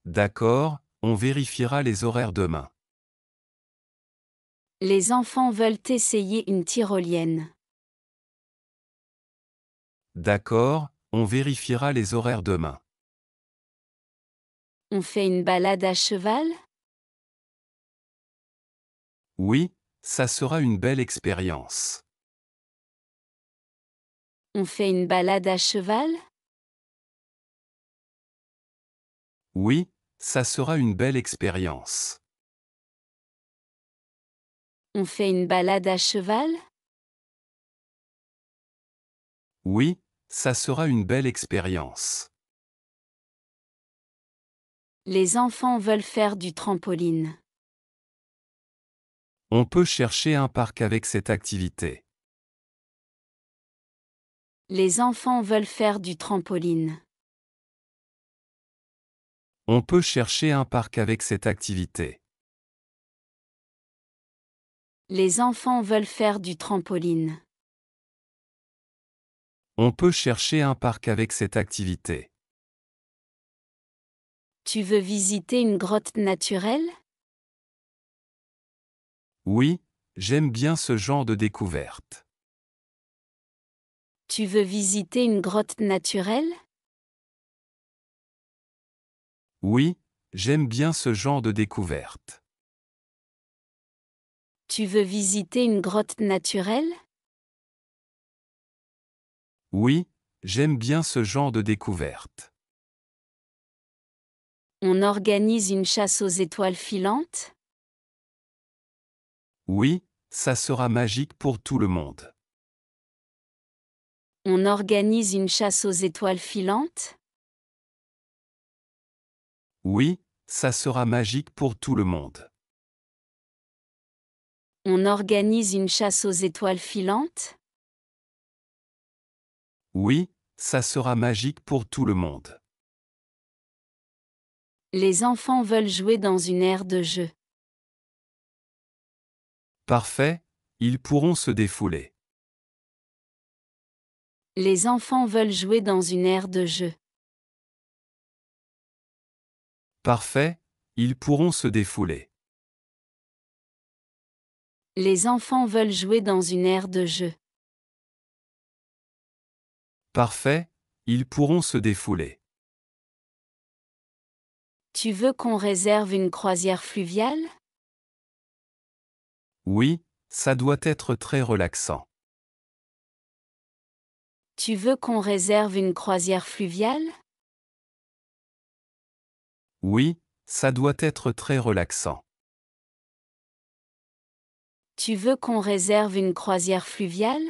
D'accord, on vérifiera les horaires demain. Les enfants veulent essayer une tyrolienne. D'accord, on vérifiera les horaires demain. On fait une balade à cheval? Oui, ça sera une belle expérience. On fait une balade à cheval? Oui, ça sera une belle expérience. On fait une balade à cheval? Oui, ça sera une belle expérience. Les enfants veulent faire du trampoline. On peut chercher un parc avec cette activité. Les enfants veulent faire du trampoline. On peut chercher un parc avec cette activité. Les enfants veulent faire du trampoline. On peut chercher un parc avec cette activité. Tu veux visiter une grotte naturelle? Oui, j'aime bien ce genre de découverte. Tu veux visiter une grotte naturelle? Oui, j'aime bien ce genre de découverte. Tu veux visiter une grotte naturelle? Oui, j'aime bien ce genre de découverte. On organise une chasse aux étoiles filantes? Oui, ça sera magique pour tout le monde. On organise une chasse aux étoiles filantes? Oui, ça sera magique pour tout le monde. On organise une chasse aux étoiles filantes? Oui, ça sera magique pour tout le monde. Les enfants veulent jouer dans une aire de jeu. Parfait, ils pourront se défouler. Les enfants veulent jouer dans une aire de jeu. Parfait, ils pourront se défouler. Les enfants veulent jouer dans une aire de jeu. Parfait, ils pourront se défouler. Tu veux qu'on réserve une croisière fluviale? Oui, ça doit être très relaxant. Tu veux qu'on réserve une croisière fluviale? Oui, ça doit être très relaxant. Tu veux qu'on réserve une croisière fluviale?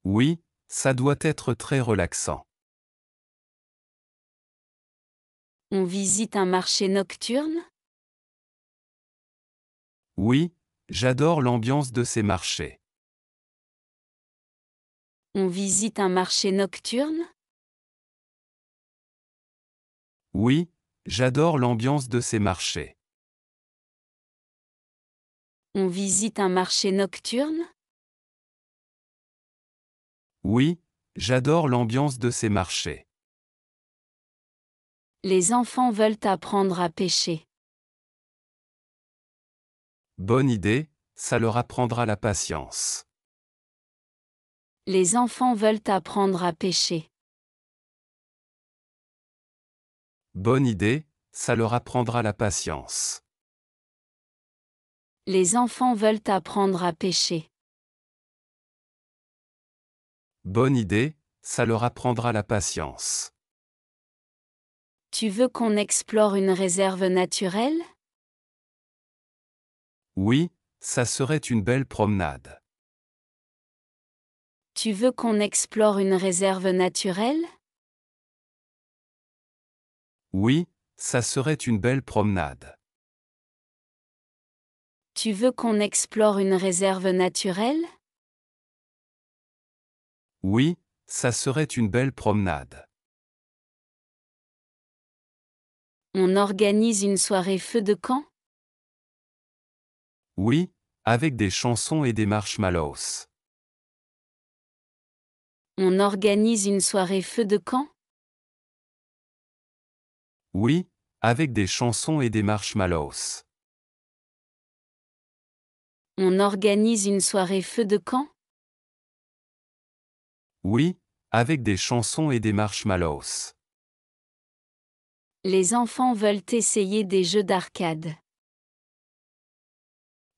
Oui, ça doit être très relaxant. On visite un marché nocturne? Oui, j'adore l'ambiance de ces marchés. On visite un marché nocturne? Oui, j'adore l'ambiance de ces marchés. On visite un marché nocturne? Oui, j'adore l'ambiance de ces marchés. Les enfants veulent apprendre à pêcher. Bonne idée, ça leur apprendra la patience. Les enfants veulent apprendre à pêcher. Bonne idée, ça leur apprendra la patience. Les enfants veulent apprendre à pêcher. Bonne idée, ça leur apprendra la patience. Tu veux qu'on explore une réserve naturelle? Oui, ça serait une belle promenade. Tu veux qu'on explore une réserve naturelle? Oui, ça serait une belle promenade. Tu veux qu'on explore une réserve naturelle? Oui, ça serait une belle promenade. On organise une soirée feu de camp? Oui, avec des chansons et des marshmallows. On organise une soirée feu de camp? Oui, avec des chansons et des marshmallows. On organise une soirée feu de camp? Oui, avec des chansons et des marshmallows. Les enfants veulent essayer des jeux d'arcade.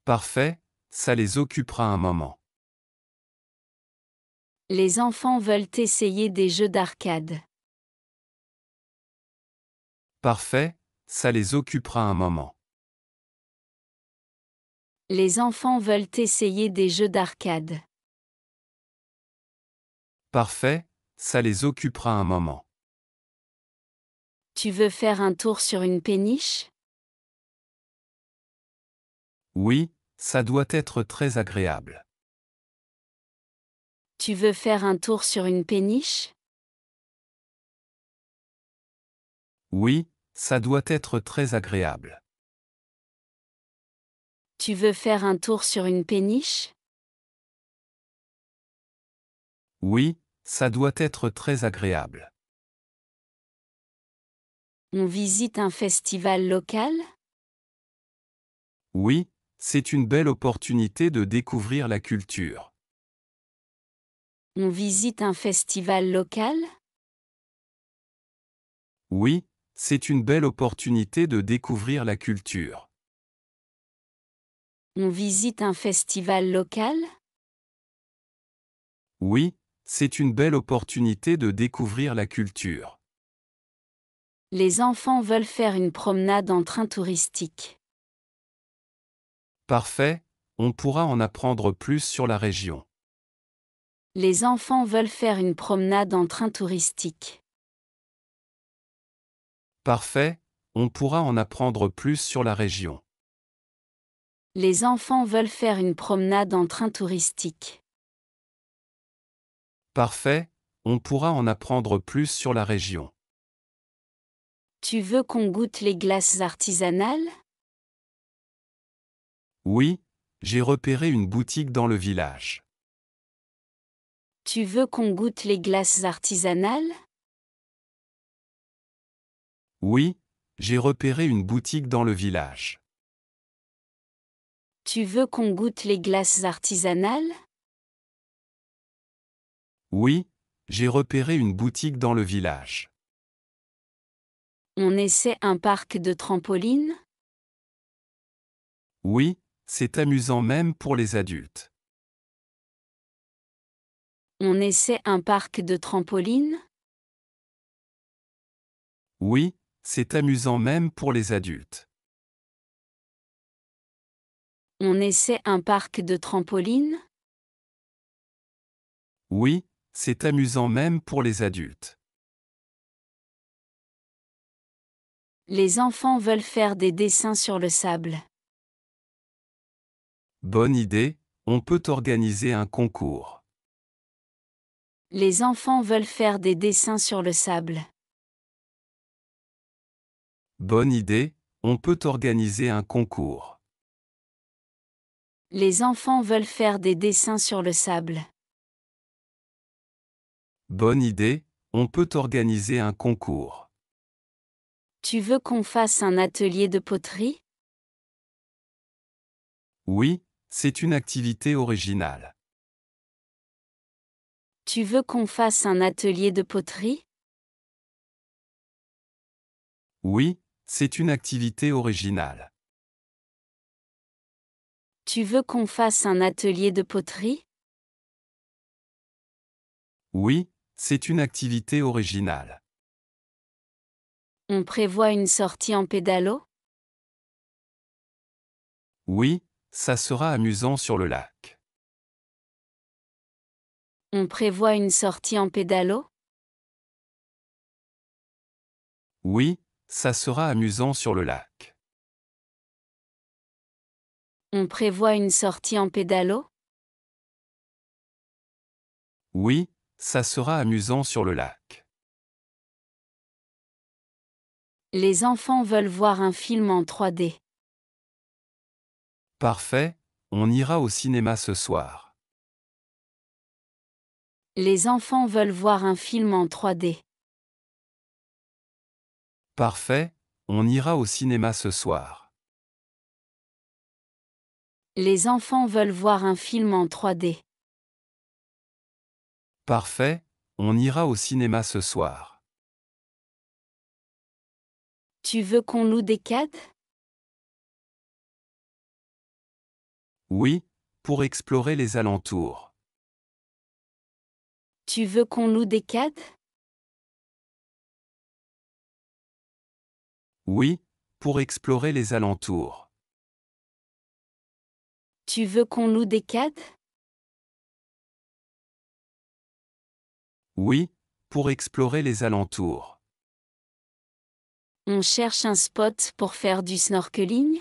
Parfait, ça les occupera un moment. Les enfants veulent essayer des jeux d'arcade. Parfait, ça les occupera un moment. Les enfants veulent essayer des jeux d'arcade. Parfait, ça les occupera un moment. Tu veux faire un tour sur une péniche? Oui, ça doit être très agréable. Tu veux faire un tour sur une péniche? Oui, ça doit être très agréable. Tu veux faire un tour sur une péniche? Oui, ça doit être très agréable. On visite un festival local? Oui, c'est une belle opportunité de découvrir la culture. On visite un festival local? Oui, c'est une belle opportunité de découvrir la culture. On visite un festival local? Oui, c'est une belle opportunité de découvrir la culture. Les enfants veulent faire une promenade en train touristique. Parfait, on pourra en apprendre plus sur la région. Les enfants veulent faire une promenade en train touristique. Parfait, on pourra en apprendre plus sur la région. Les enfants veulent faire une promenade en train touristique. Parfait, on pourra en apprendre plus sur la région. Tu veux qu'on goûte les glaces artisanales? Oui, j'ai repéré une boutique dans le village. Tu veux qu'on goûte les glaces artisanales? Oui, j'ai repéré une boutique dans le village. Tu veux qu'on goûte les glaces artisanales? Oui, j'ai repéré une boutique dans le village. On essaie un parc de trampoline? Oui, c'est amusant même pour les adultes. On essaie un parc de trampoline? Oui, c'est amusant même pour les adultes. On essaie un parc de trampoline? Oui, c'est amusant même pour les adultes. Les enfants veulent faire des dessins sur le sable. Bonne idée, on peut organiser un concours. Les enfants veulent faire des dessins sur le sable. Bonne idée, on peut organiser un concours. Les enfants veulent faire des dessins sur le sable. Bonne idée, on peut organiser un concours. Tu veux qu'on fasse un atelier de poterie? Oui, c'est une activité originale. Tu veux qu'on fasse un atelier de poterie? Oui, c'est une activité originale. Tu veux qu'on fasse un atelier de poterie? Oui, c'est une activité originale. On prévoit une sortie en pédalo? Oui, ça sera amusant sur le lac. On prévoit une sortie en pédalo? Oui, ça sera amusant sur le lac. On prévoit une sortie en pédalo? Oui, ça sera amusant sur le lac. Les enfants veulent voir un film en 3D. Parfait, on ira au cinéma ce soir. Les enfants veulent voir un film en 3D. Parfait, on ira au cinéma ce soir. Les enfants veulent voir un film en 3D. Parfait, on ira au cinéma ce soir. Tu veux qu'on loue des quads? Oui, pour explorer les alentours. Tu veux qu'on loue des quads? Oui, pour explorer les alentours. Tu veux qu'on loue des quads? Oui, pour explorer les alentours. On cherche un spot pour faire du snorkeling?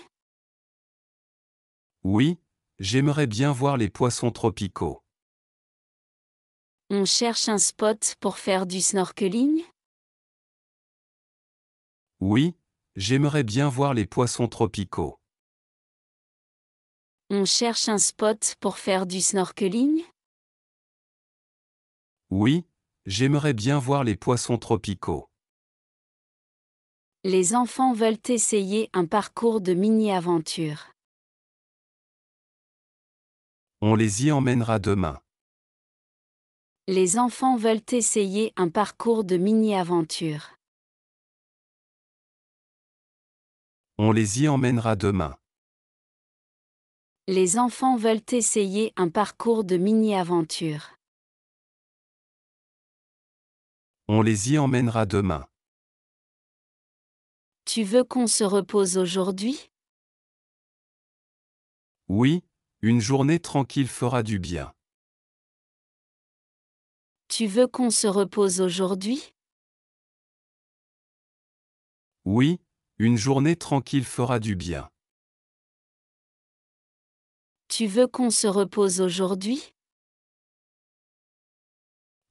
Oui, j'aimerais bien voir les poissons tropicaux. On cherche un spot pour faire du snorkeling? Oui, j'aimerais bien voir les poissons tropicaux. On cherche un spot pour faire du snorkeling? Oui, j'aimerais bien voir les poissons tropicaux. Les enfants veulent essayer un parcours de mini-aventure. On les y emmènera demain. Les enfants veulent essayer un parcours de mini-aventure. On les y emmènera demain. Les enfants veulent essayer un parcours de mini-aventure. On les y emmènera demain. Tu veux qu'on se repose aujourd'hui? Oui, une journée tranquille fera du bien. Tu veux qu'on se repose aujourd'hui? Oui, une journée tranquille fera du bien. Tu veux qu'on se repose aujourd'hui?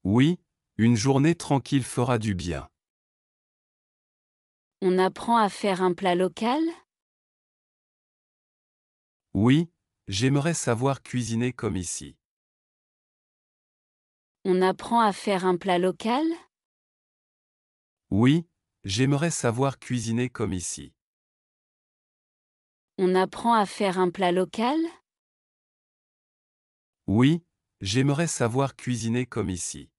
Oui, une journée tranquille fera du bien. On apprend à faire un plat local? Oui, j'aimerais savoir cuisiner comme ici. On apprend à faire un plat local? Oui, j'aimerais savoir cuisiner comme ici. On apprend à faire un plat local? Oui, j'aimerais savoir cuisiner comme ici.